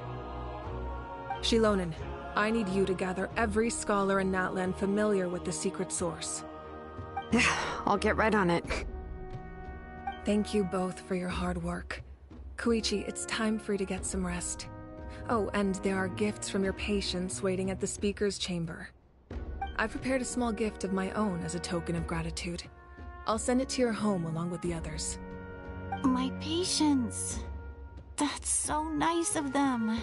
Shilonen, I need you to gather every scholar in Natlan familiar with the secret source. I'll get right on it. Thank you both for your hard work. Koichi, it's time for you to get some rest. Oh, and there are gifts from your patients waiting at the speaker's chamber. I've prepared a small gift of my own as a token of gratitude. I'll send it to your home along with the others. My patients. That's so nice of them.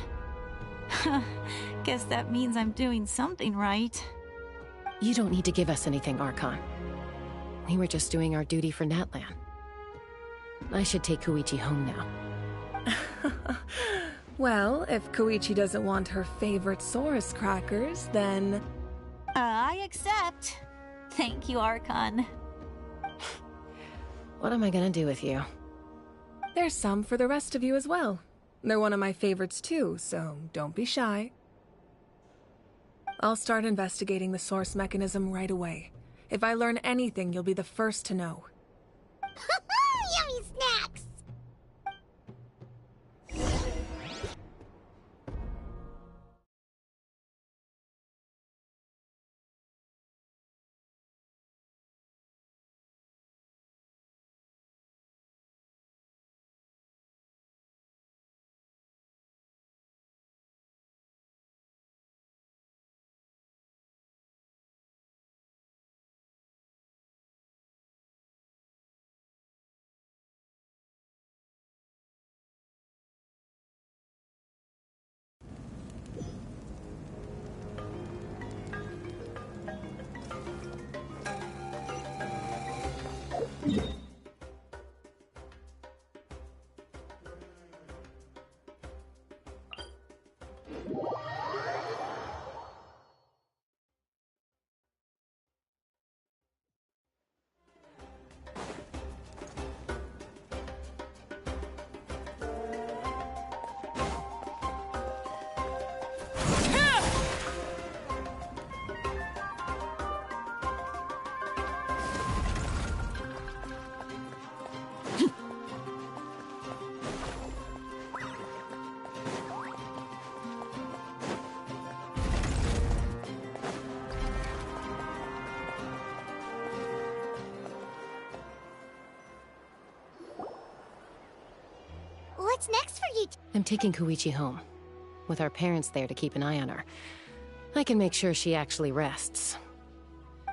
Guess that means I'm doing something right. You don't need to give us anything, Archon. We were just doing our duty for Natlan. I should take Koichi home now. Well, if Koichi doesn't want her favorite Saurus crackers, then... I accept. Thank you, Archon. What am I gonna do with you? There's some for the rest of you as well. They're one of my favorites too, so don't be shy. I'll start investigating the source mechanism right away. If I learn anything, you'll be the first to know. Yummy snacks! What's next for you? I'm taking Koichi home, with our parents there to keep an eye on her. I can make sure she actually rests.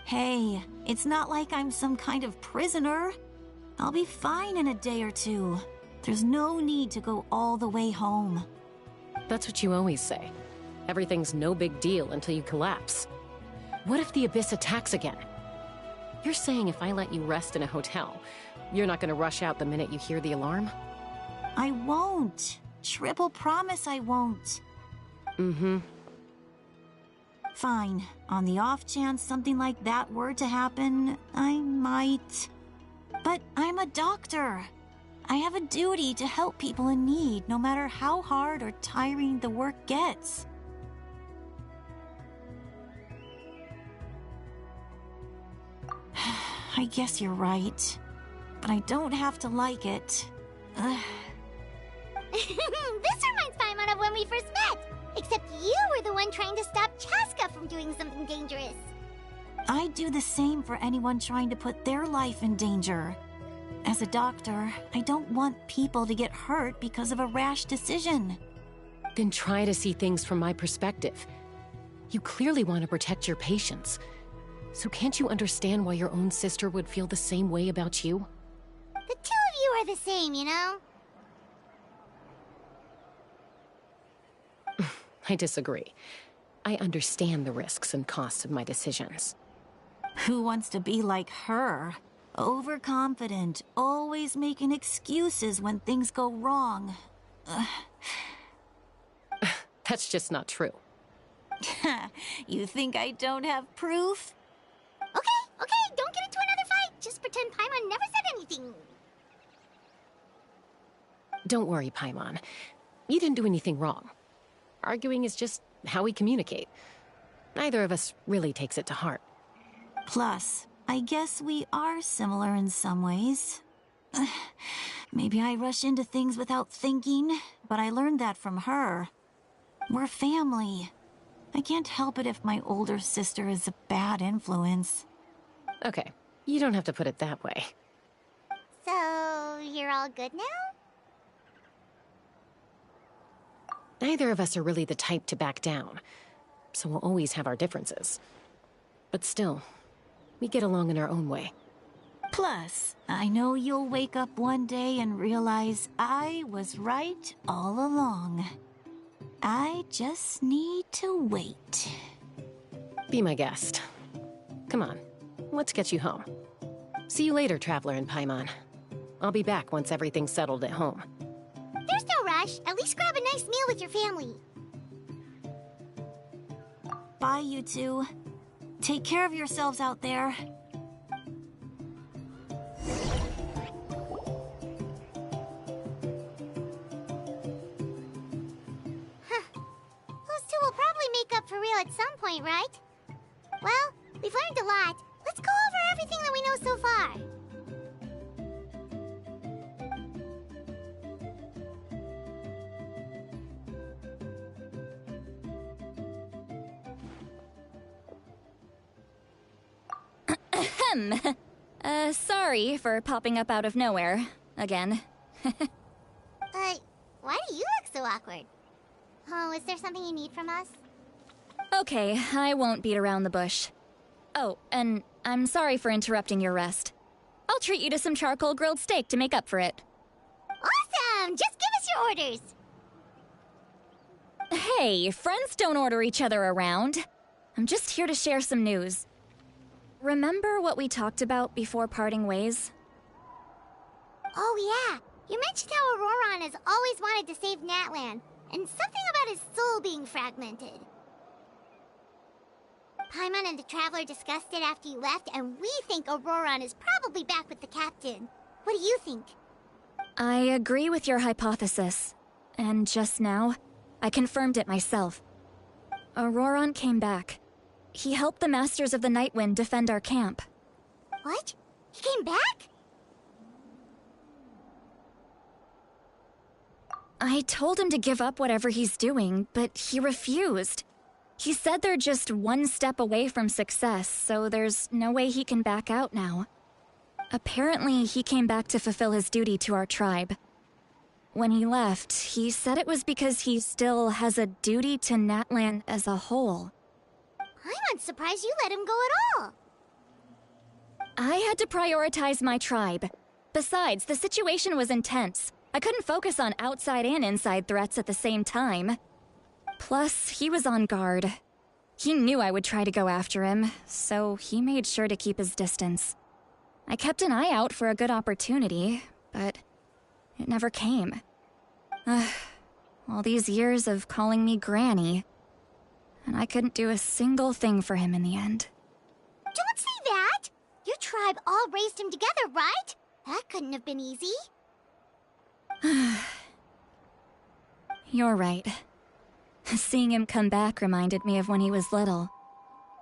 Hey, it's not like I'm some kind of prisoner. I'll be fine in a day or two. There's no need to go all the way home. That's what you always say. Everything's no big deal until you collapse. What if the Abyss attacks again? You're saying if I let you rest in a hotel, you're not gonna rush out the minute you hear the alarm? I won't. Triple promise I won't. Mm-hmm. Fine. On the off chance something like that were to happen, I might. But I'm a doctor. I have a duty to help people in need, no matter how hard or tiring the work gets. I guess you're right. But I don't have to like it. This reminds Paimon of when we first met! Except you were the one trying to stop Chaska from doing something dangerous. I'd do the same for anyone trying to put their life in danger. As a doctor, I don't want people to get hurt because of a rash decision. Then try to see things from my perspective. You clearly want to protect your patients. So can't you understand why your own sister would feel the same way about you? The two of you are the same, you know? I disagree. I understand the risks and costs of my decisions. Who wants to be like her? Overconfident, always making excuses when things go wrong. That's just not true. You think I don't have proof? Okay, don't get into another fight. Just pretend Paimon never said anything. Don't worry, Paimon. You didn't do anything wrong. Arguing is just how we communicate. Neither of us really takes it to heart. Plus, I guess we are similar in some ways. Maybe I rush into things without thinking, but I learned that from her. We're family. I can't help it if my older sister is a bad influence. Okay, you don't have to put it that way. So, you're all good now? Neither of us are really the type to back down, so we'll always have our differences. But still, we get along in our own way. Plus, I know you'll wake up one day and realize I was right all along. I just need to wait. Be my guest. Come on, let's get you home. See you later, Traveler and Paimon. I'll be back once everything's settled at home. There's no rush. At least grab a nice meal with your family. Bye, you two. Take care of yourselves out there. Those two will probably make up for real at some point, right? Well, we've learned a lot. Let's go over everything that we know so far. Sorry for popping up out of nowhere. Again. Why do you look so awkward? Oh, is there something you need from us? Okay, I won't beat around the bush. Oh, and I'm sorry for interrupting your rest. I'll treat you to some charcoal grilled steak to make up for it. Awesome! Just give us your orders! Hey, friends don't order each other around. I'm just here to share some news. Remember what we talked about before parting ways? Oh yeah, you mentioned how Auroron has always wanted to save Natlan, and something about his soul being fragmented. Paimon and the Traveler discussed it after you left, and we think Auroron is probably back with the Captain. What do you think? I agree with your hypothesis. And just now, I confirmed it myself. Auroron came back. He helped the Masters of the Nightwind defend our camp. What? He came back? I told him to give up whatever he's doing, but he refused. He said they're just one step away from success, so there's no way he can back out now. Apparently, he came back to fulfill his duty to our tribe. When he left, he said it was because he still has a duty to Natlan as a whole. I'm surprised you let him go at all. I had to prioritize my tribe. Besides, the situation was intense. I couldn't focus on outside and inside threats at the same time. Plus, he was on guard. He knew I would try to go after him, so he made sure to keep his distance. I kept an eye out for a good opportunity, but it never came. All these years of calling me Granny, and I couldn't do a single thing for him in the end. Don't say that! Your tribe all raised him together, right? That couldn't have been easy. You're right. Seeing him come back reminded me of when he was little.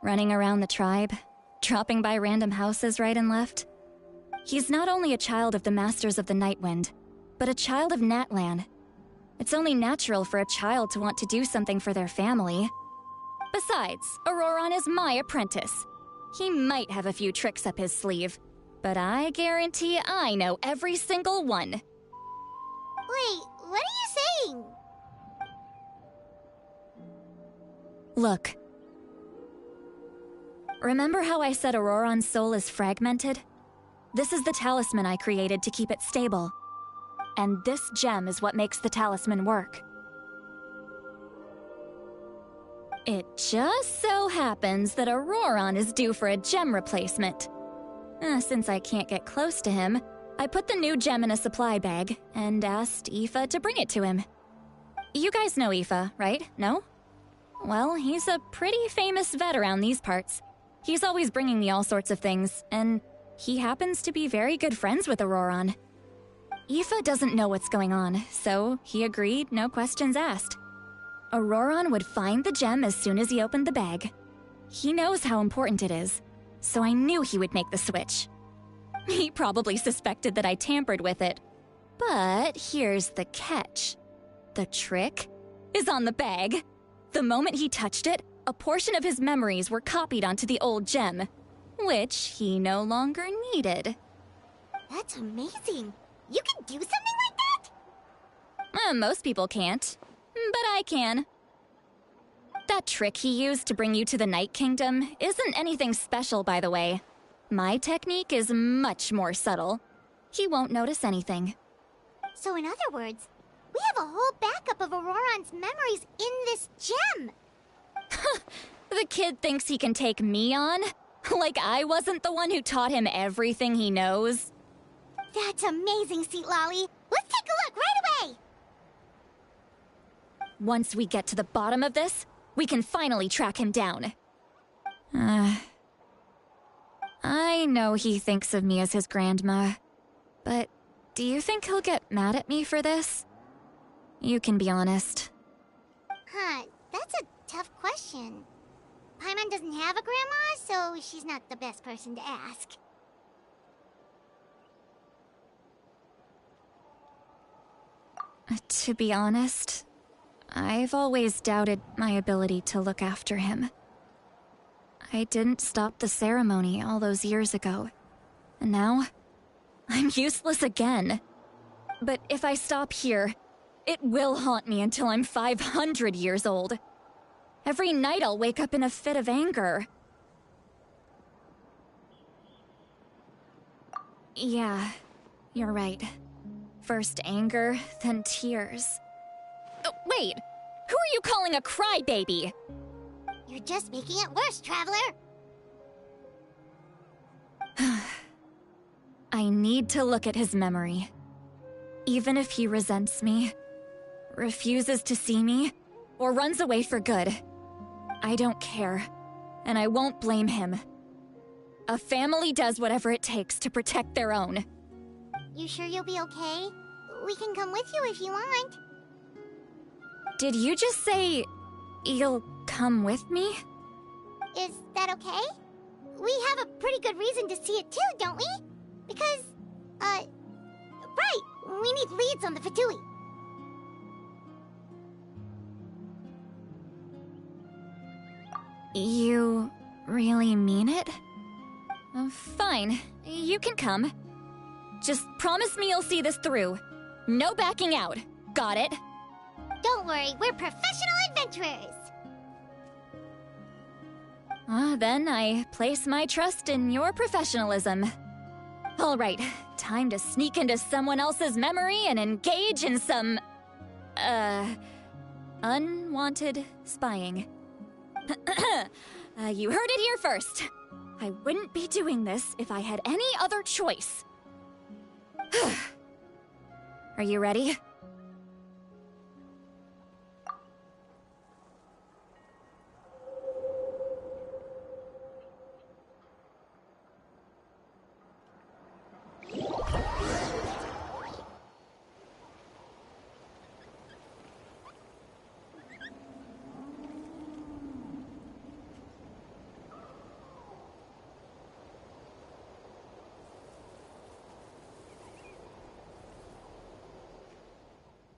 Running around the tribe, dropping by random houses right and left. He's not only a child of the Masters of the Nightwind, but a child of Natlan. It's only natural for a child to want to do something for their family. Besides, Auroron is my apprentice. He might have a few tricks up his sleeve, But I guarantee I know every single one. Wait, what are you saying? Look. Remember how I said Auroron's soul is fragmented? This is the talisman I created to keep it stable. And this gem is what makes the talisman work. It just so happens that Auroron is due for a gem replacement. Since I can't get close to him, I put the new gem in a supply bag and asked Aoife to bring it to him. You guys know Aoife, right? No? Well, he's a pretty famous vet around these parts. He's always bringing me all sorts of things, and he happens to be very good friends with Auroron. Aoife doesn't know what's going on, so he agreed, no questions asked. Auroron would find the gem as soon as he opened the bag. He knows how important it is, so I knew he would make the switch. He probably suspected that I tampered with it. But here's the catch. The trick is on the bag. The moment he touched it, a portion of his memories were copied onto the old gem, which he no longer needed. That's amazing. You can do something like that? Most people can't, but I can. That trick he used to bring you to the Night Kingdom isn't anything special, by the way. My technique is much more subtle. He won't notice anything. So in other words, we have a whole backup of Auroron's memories in this gem. The kid thinks he can take me on? Like I wasn't the one who taught him everything he knows? That's amazing, Sweet Lolly. Let's take a look right away! Once we get to the bottom of this, we can finally track him down. I know he thinks of me as his grandma, but do you think he'll get mad at me for this? You can be honest. Huh, that's a tough question. Paimon doesn't have a grandma, so she's not the best person to ask. To be honest, I've always doubted my ability to look after him. I didn't stop the ceremony all those years ago, and now I'm useless again. But if I stop here, it will haunt me until I'm 500 years old. Every night I'll wake up in a fit of anger. Yeah, you're right. First anger, then tears. Oh, wait! Who are you calling a crybaby? You're just making it worse, Traveler! I need to look at his memory. Even if he resents me, refuses to see me, or runs away for good, I don't care, and I won't blame him. A family does whatever it takes to protect their own. You sure you'll be okay? We can come with you if you want. Did you just say you'll come with me? Is that okay? We have a pretty good reason to see it too, don't we? Because, right, we need leads on the Fatui. You really mean it? Fine, you can come. Just promise me you'll see this through. No backing out. Got it? Don't worry, we're professional adventurers. Then I place my trust in your professionalism. All right, time to sneak into someone else's memory and engage in some, unwanted spying. You heard it here first. I wouldn't be doing this if I had any other choice. Are you ready?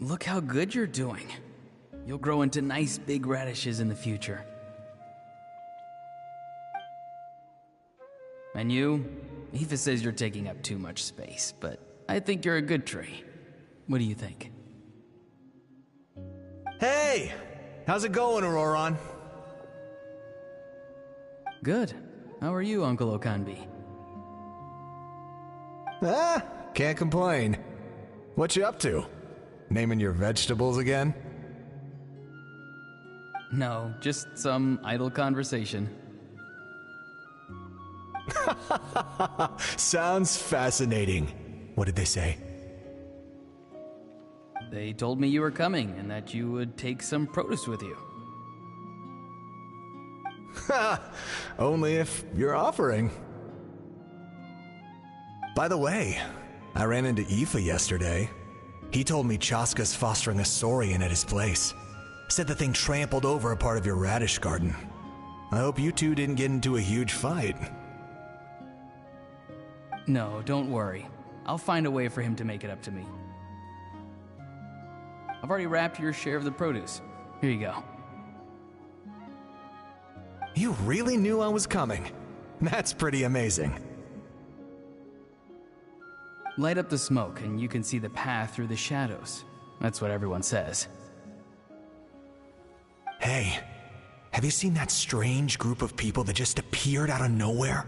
Look how good you're doing. You'll grow into nice big radishes in the future. And you? Aoife says you're taking up too much space, but I think you're a good tree. What do you think? Hey! How's it going, Auroron? Good. How are you, Uncle Okanbi? Ah, can't complain. What you up to? Naming your vegetables again? No, just some idle conversation. Sounds fascinating. What did they say? They told me you were coming and that you would take some produce with you. Ha! Only if you're offering. By the way, I ran into Aoife yesterday. He told me Chaska's fostering a saurian at his place. Said the thing trampled over a part of your radish garden. I hope you two didn't get into a huge fight. No, don't worry. I'll find a way for him to make it up to me. I've already wrapped your share of the produce. Here you go. You really knew I was coming. That's pretty amazing. Light up the smoke and you can see the path through the shadows. That's what everyone says. Hey, have you seen that strange group of people that just appeared out of nowhere?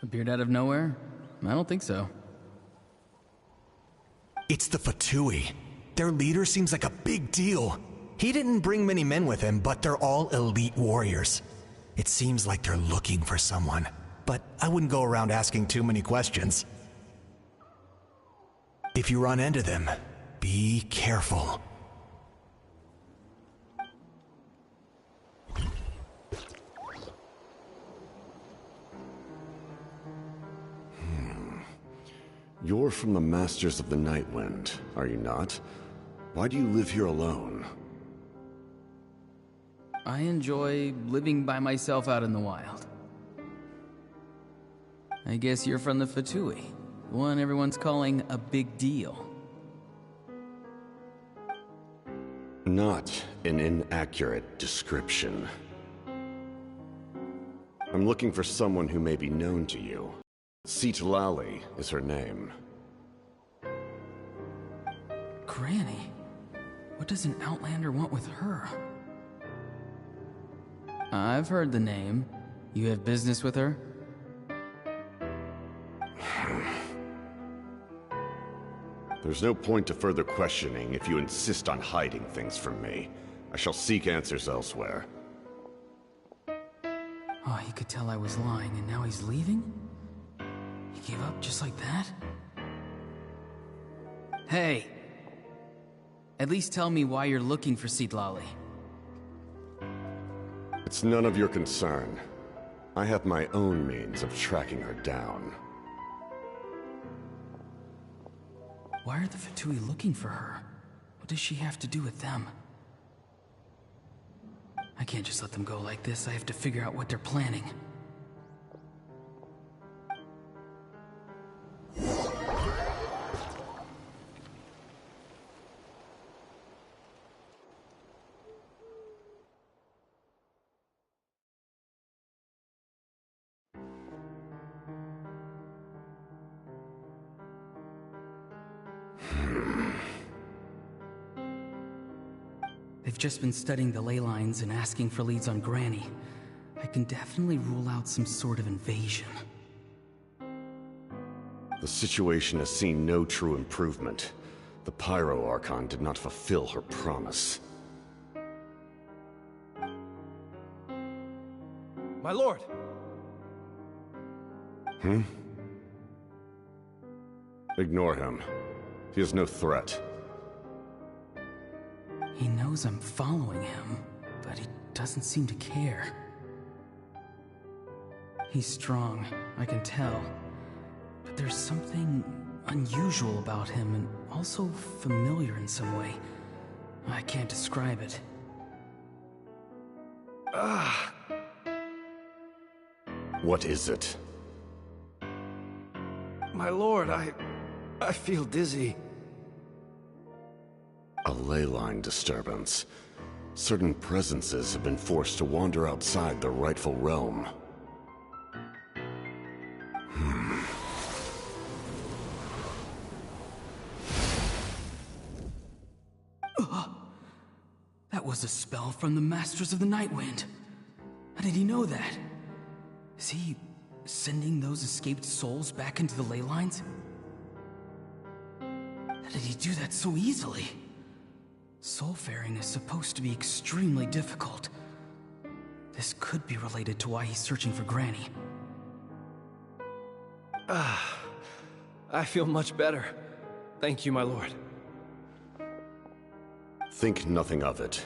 Appeared out of nowhere? I don't think so. It's the Fatui. Their leader seems like a big deal. He didn't bring many men with him, but they're all elite warriors. It seems like they're looking for someone, but I wouldn't go around asking too many questions. If you run into them, be careful. You're from the Masters of the Nightwind, are you not? Why do you live here alone? I enjoy living by myself out in the wild. I guess you're from the Fatui, the one everyone's calling a big deal. Not an inaccurate description. I'm looking for someone who may be known to you. Citlali is her name. Granny? What does an Outlander want with her? I've heard the name. You have business with her? There's no point to further questioning if you insist on hiding things from me. I shall seek answers elsewhere. Oh, he could tell I was lying and now he's leaving? He gave up just like that? Hey! At least tell me why you're looking for Citlali. It's none of your concern. I have my own means of tracking her down. Why are the Fatui looking for her? What does she have to do with them? I can't just let them go like this. I have to figure out what they're planning. They've just been studying the ley lines and asking for leads on Granny. I can definitely rule out some sort of invasion. The situation has seen no true improvement. The Pyro Archon did not fulfill her promise. My lord! Ignore him. He is no threat. He knows I'm following him, but he doesn't seem to care. He's strong, I can tell. But there's something unusual about him and also familiar in some way. I can't describe it. What is it? My lord, I feel dizzy. A ley line disturbance. Certain presences have been forced to wander outside their rightful realm. That was a spell from the Masters of the Nightwind. How did he know that? Is he sending those escaped souls back into the ley lines? How did he do that so easily? Soulfaring is supposed to be extremely difficult. This could be related to why he's searching for Granny. I feel much better. Thank you, my lord. Think nothing of it.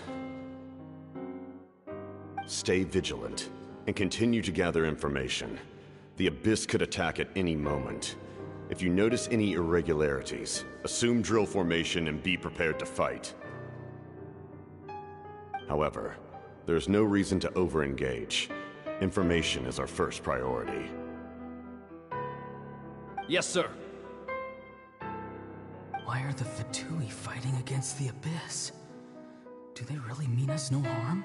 Stay vigilant, and continue to gather information. The Abyss could attack at any moment. If you notice any irregularities, assume drill formation and be prepared to fight. However, there's no reason to over-engage. Information is our first priority. Yes, sir. Why are the Fatui fighting against the Abyss? Do they really mean us no harm?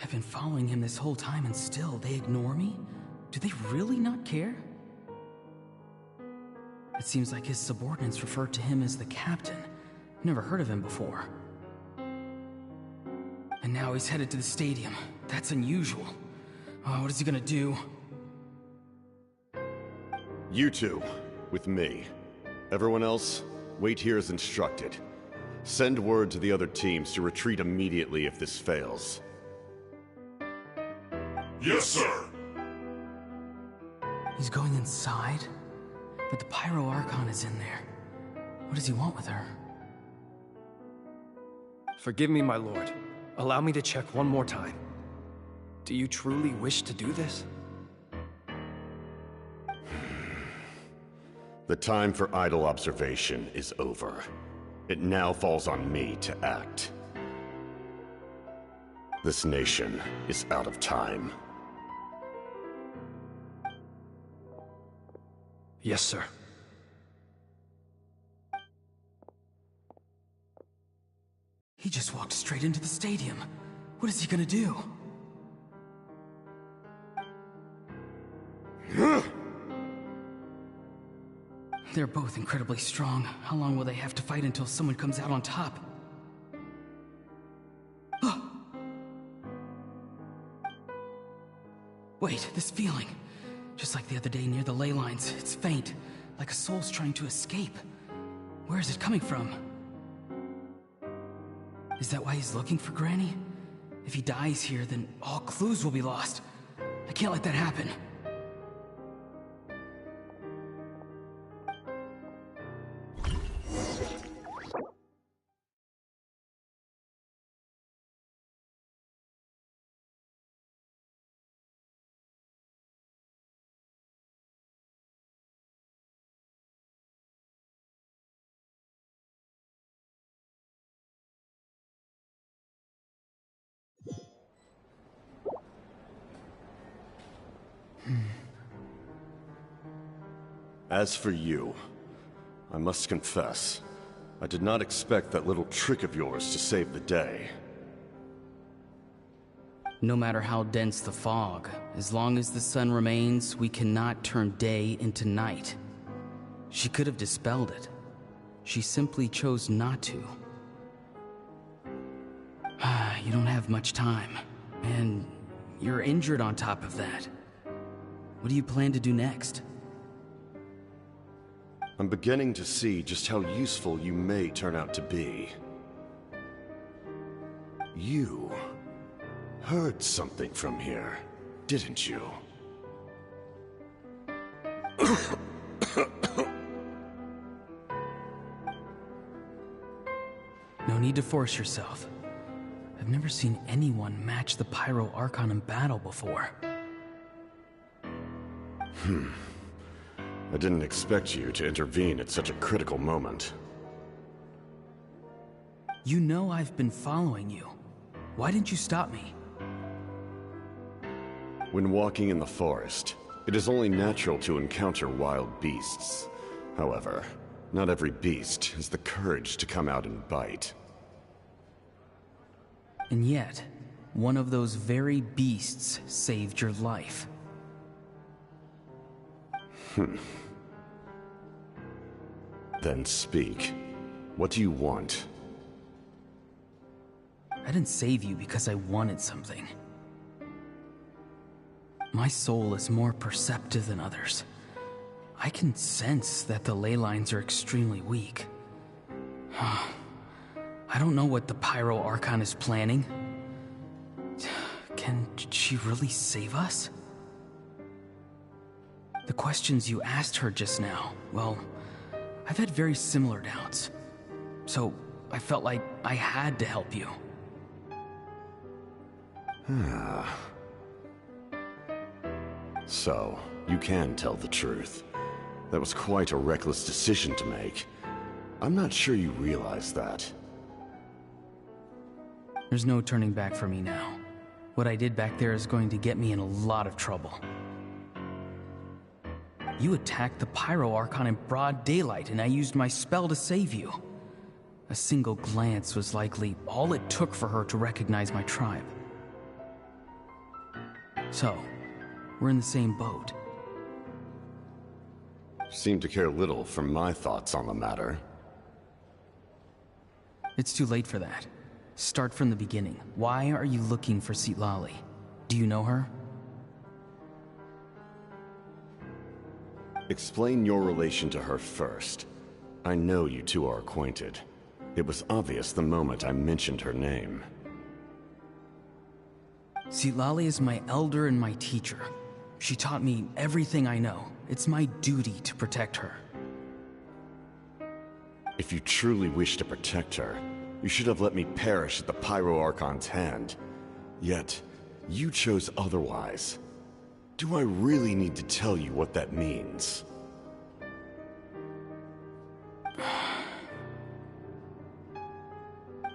I've been following him this whole time and still they ignore me? Do they really not care? It seems like his subordinates refer to him as the captain. Never heard of him before. And now he's headed to the stadium. That's unusual. What is he gonna do? You two, with me. Everyone else, wait here as instructed. Send word to the other teams to retreat immediately if this fails. Yes, sir! He's going inside? But the Pyro Archon is in there. What does he want with her? Forgive me, my lord. Allow me to check one more time. Do you truly wish to do this? The time for idle observation is over. It now falls on me to act. This nation is out of time. Yes, sir. He just walked straight into the stadium. What is he gonna do? They're both incredibly strong. How long will they have to fight until someone comes out on top? Wait, this feeling. Just like the other day near the ley lines, it's faint, like a soul's trying to escape. Where is it coming from? Is that why he's looking for Granny? If he dies here, then all clues will be lost. I can't let that happen. As for you, I must confess, I did not expect that little trick of yours to save the day. No matter how dense the fog, as long as the sun remains, we cannot turn day into night. She could have dispelled it. She simply chose not to. You don't have much time, and you're injured on top of that. What do you plan to do next? I'm beginning to see just how useful you may turn out to be. You heard something from here, didn't you? No need to force yourself. I've never seen anyone match the Pyro Archon in battle before. I didn't expect you to intervene at such a critical moment. You know I've been following you. Why didn't you stop me? When walking in the forest, it is only natural to encounter wild beasts. However, not every beast has the courage to come out and bite. And yet, one of those very beasts saved your life. Then speak. What do you want? I didn't save you because I wanted something. My soul is more perceptive than others. I can sense that the ley lines are extremely weak. I don't know what the Pyro Archon is planning. Can she really save us? The questions you asked her just now, well, I've had very similar doubts. So I felt like I had to help you. So, you can tell the truth. That was quite a reckless decision to make. I'm not sure you realize that. There's no turning back for me now. What I did back there is going to get me in a lot of trouble. You attacked the Pyro Archon in broad daylight, and I used my spell to save you. A single glance was likely all it took for her to recognize my tribe. So, we're in the same boat. Seem to care little for my thoughts on the matter. It's too late for that. Start from the beginning. Why are you looking for Citlali? Do you know her? Explain your relation to her first. I know you two are acquainted. It was obvious the moment I mentioned her name. Citlali is my elder and my teacher. She taught me everything I know. It's my duty to protect her. If you truly wish to protect her, you should have let me perish at the Pyro Archon's hand. Yet, you chose otherwise. Do I really need to tell you what that means?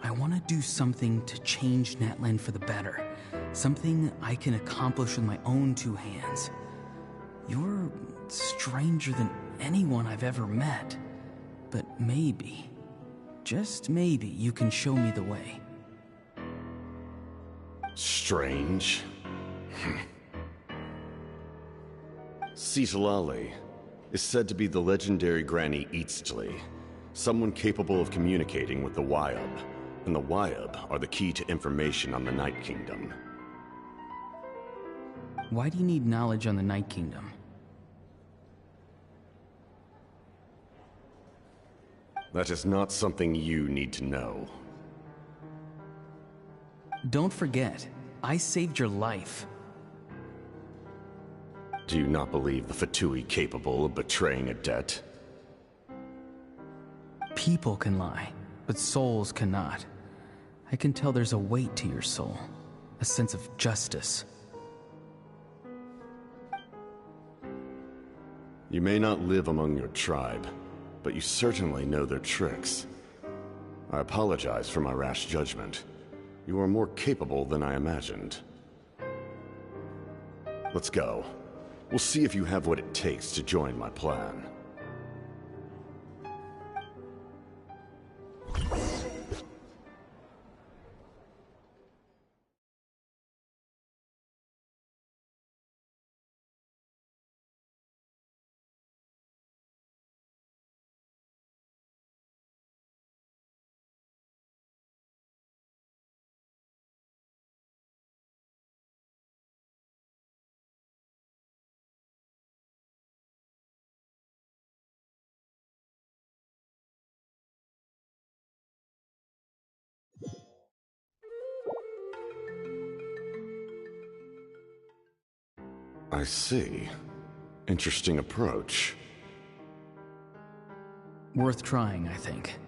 I want to do something to change Natlan for the better. Something I can accomplish with my own two hands. You're stranger than anyone I've ever met. But maybe, just maybe, you can show me the way. Strange? Citlali is said to be the legendary Granny Eastly, someone capable of communicating with the Wyab, and the Wyab are the key to information on the Night Kingdom. Why do you need knowledge on the Night Kingdom? That is not something you need to know. Don't forget, I saved your life. Do you not believe the Fatui capable of betraying a debt? People can lie, but souls cannot. I can tell there's a weight to your soul, a sense of justice. You may not live among your tribe, but you certainly know their tricks. I apologize for my rash judgment. You are more capable than I imagined. Let's go. We'll see if you have what it takes to join my plan. I see. Interesting approach. Worth trying, I think.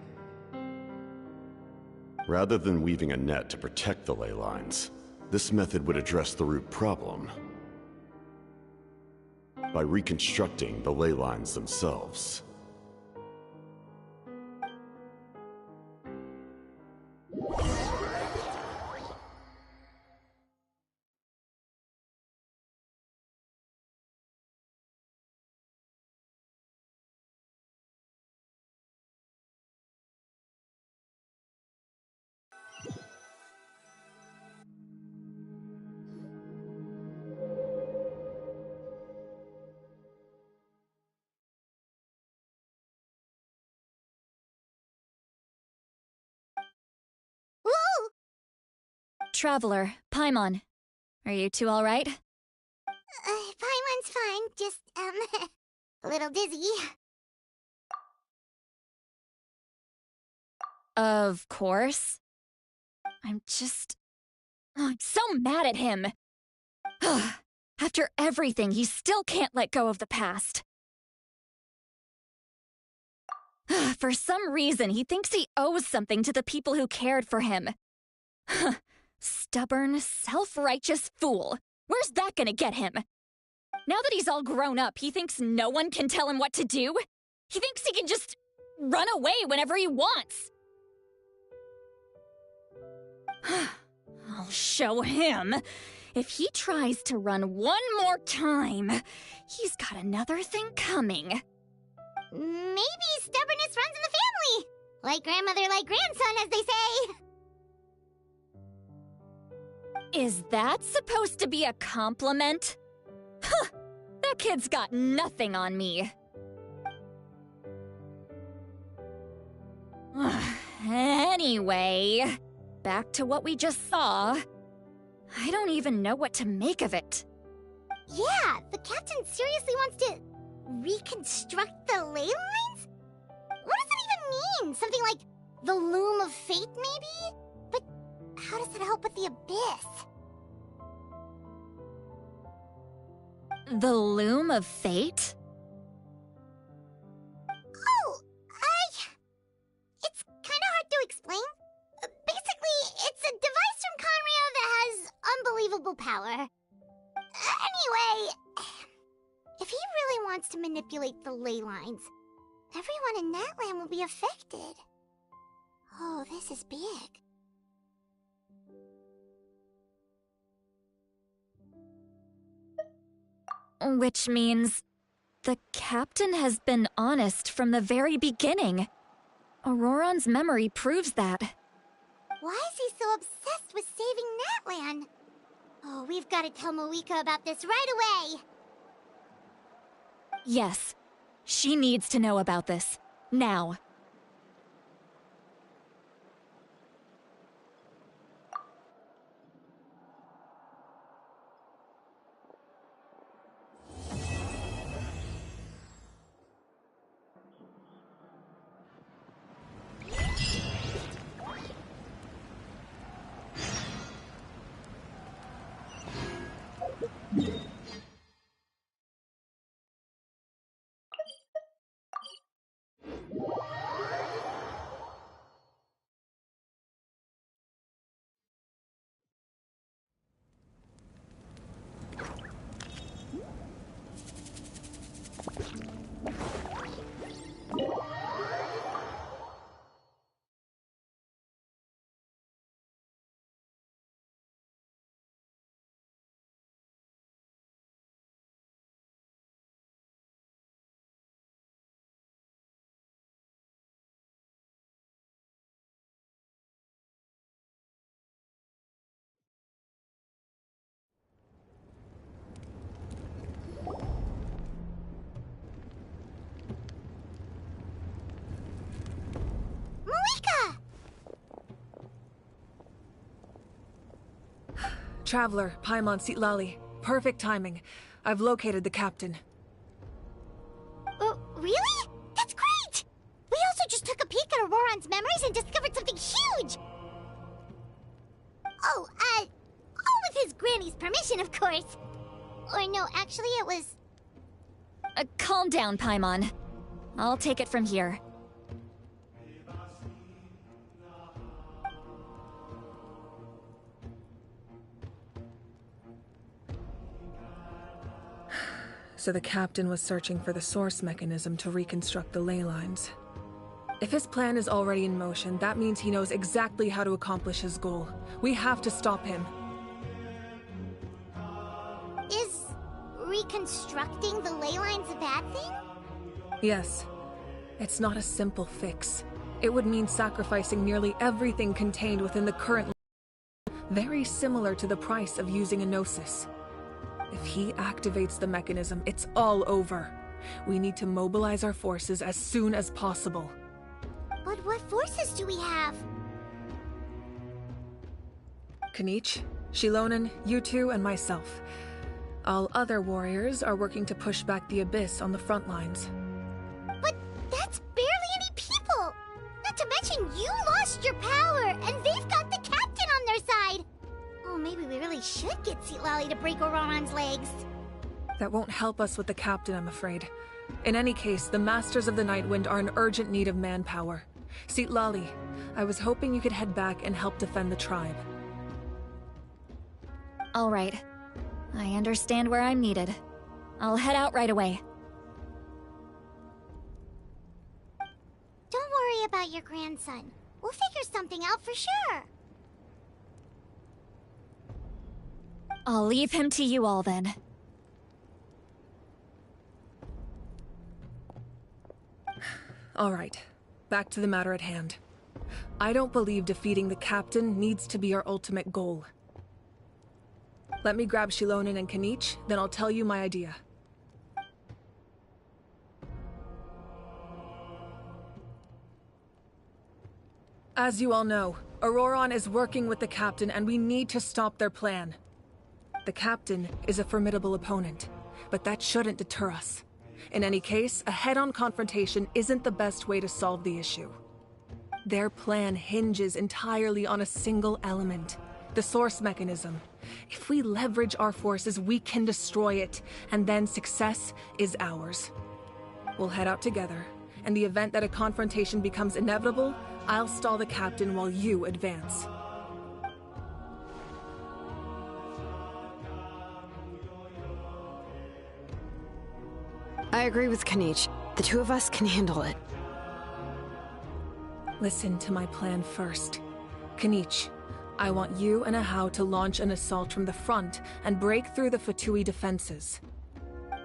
Rather than weaving a net to protect the ley lines, this method would address the root problem. by reconstructing the ley lines themselves. Woo! Traveler, Paimon, are you two all right? Paimon's fine, just, a little dizzy. Of course. I'm so mad at him. After everything, he still can't let go of the past. For some reason, he thinks he owes something to the people who cared for him. Stubborn, self-righteous fool. Where's that gonna get him? Now that he's all grown up, he thinks no one can tell him what to do? He thinks he can just run away whenever he wants. I'll show him. If he tries to run one more time, he's got another thing coming. Maybe stubbornness runs in the family. Like grandmother, like grandson, as they say. Is that supposed to be a compliment? Huh, that kid's got nothing on me. Anyway, back to what we just saw. I don't even know what to make of it. Yeah, the captain seriously wants to reconstruct the ley lines? What does that even mean? Something like the loom of fate, maybe? But how does that help with the abyss? The loom of fate? Oh, it's kind of hard to explain. Basically, it's a device from Conrio that has unbelievable power. Anyway, if he really wants to manipulate the ley lines, everyone in Natlan will be affected. Oh, this is big. Which means the captain has been honest from the very beginning. Auroron's memory proves that. Why is he so obsessed with saving Natlan? Oh, we've got to tell Moeka about this right away. Yes, she needs to know about this. Now. Moeka! Traveler, Paimon Sitlali. Perfect timing. I've located the captain. Really? That's great! We also just took a peek at Auroron's memories and discovered something huge! Oh, all with his granny's permission, of course. Or no, actually it was... Calm down, Paimon. I'll take it from here. So the captain was searching for the source mechanism to reconstruct the ley lines. If his plan is already in motion, that means he knows exactly how to accomplish his goal. We have to stop him. Is reconstructing the ley lines a bad thing? Yes. It's not a simple fix. It would mean sacrificing nearly everything contained within the current, very similar to the price of using a Gnosis. If he activates the mechanism, it's all over. We need to mobilize our forces as soon as possible. But what forces do we have? Kanich, Shilonen, you two, and myself. All other warriors are working to push back the Abyss on the front lines. But that's barely any people! Not to mention you lost your power, and they've got the captain on their side! Oh, maybe we really should get Citlali to break Auroron's legs. That won't help us with the captain, I'm afraid. In any case, the Masters of the Nightwind are in urgent need of manpower. Citlali, I was hoping you could head back and help defend the tribe. All right. I understand where I'm needed. I'll head out right away. Don't worry about your grandson. We'll figure something out for sure. I'll leave him to you all then. All right. Back to the matter at hand. I don't believe defeating the captain needs to be our ultimate goal. Let me grab Shilonen and Kanich, then I'll tell you my idea. As you all know, Auroron is working with the captain and we need to stop their plan. The captain is a formidable opponent, but that shouldn't deter us. In any case, a head-on confrontation isn't the best way to solve the issue. Their plan hinges entirely on a single element, the source mechanism. If we leverage our forces, we can destroy it, and then success is ours. We'll head out together. In the event that a confrontation becomes inevitable, I'll stall the captain while you advance. I agree with Kanich. The two of us can handle it. Listen to my plan first. Kanich, I want you and Ahau to launch an assault from the front and break through the Fatui defenses.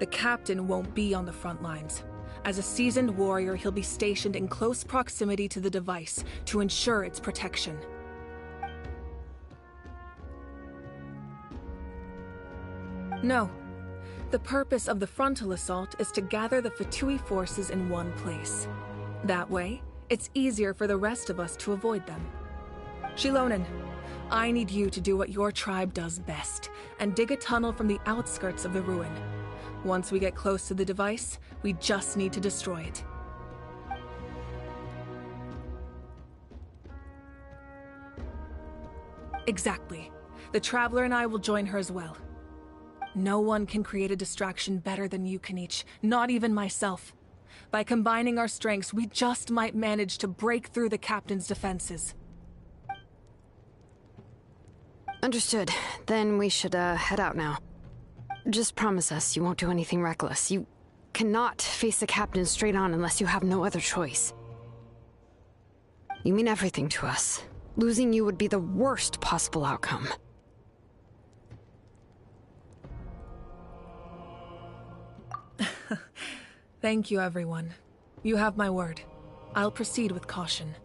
The captain won't be on the front lines. As a seasoned warrior, he'll be stationed in close proximity to the device to ensure its protection. No. The purpose of the frontal assault is to gather the Fatui forces in one place. That way, it's easier for the rest of us to avoid them. Shilonen, I need you to do what your tribe does best, and dig a tunnel from the outskirts of the ruin. Once we get close to the device, we just need to destroy it. Exactly. The Traveler and I will join her as well. No one can create a distraction better than you, Kanich, not even myself. By combining our strengths, we just might manage to break through the captain's defenses. Understood. Then we should, head out now. Just promise us you won't do anything reckless. You cannot face the captain straight on unless you have no other choice. You mean everything to us. Losing you would be the worst possible outcome. Thank you, everyone. You have my word. I'll proceed with caution.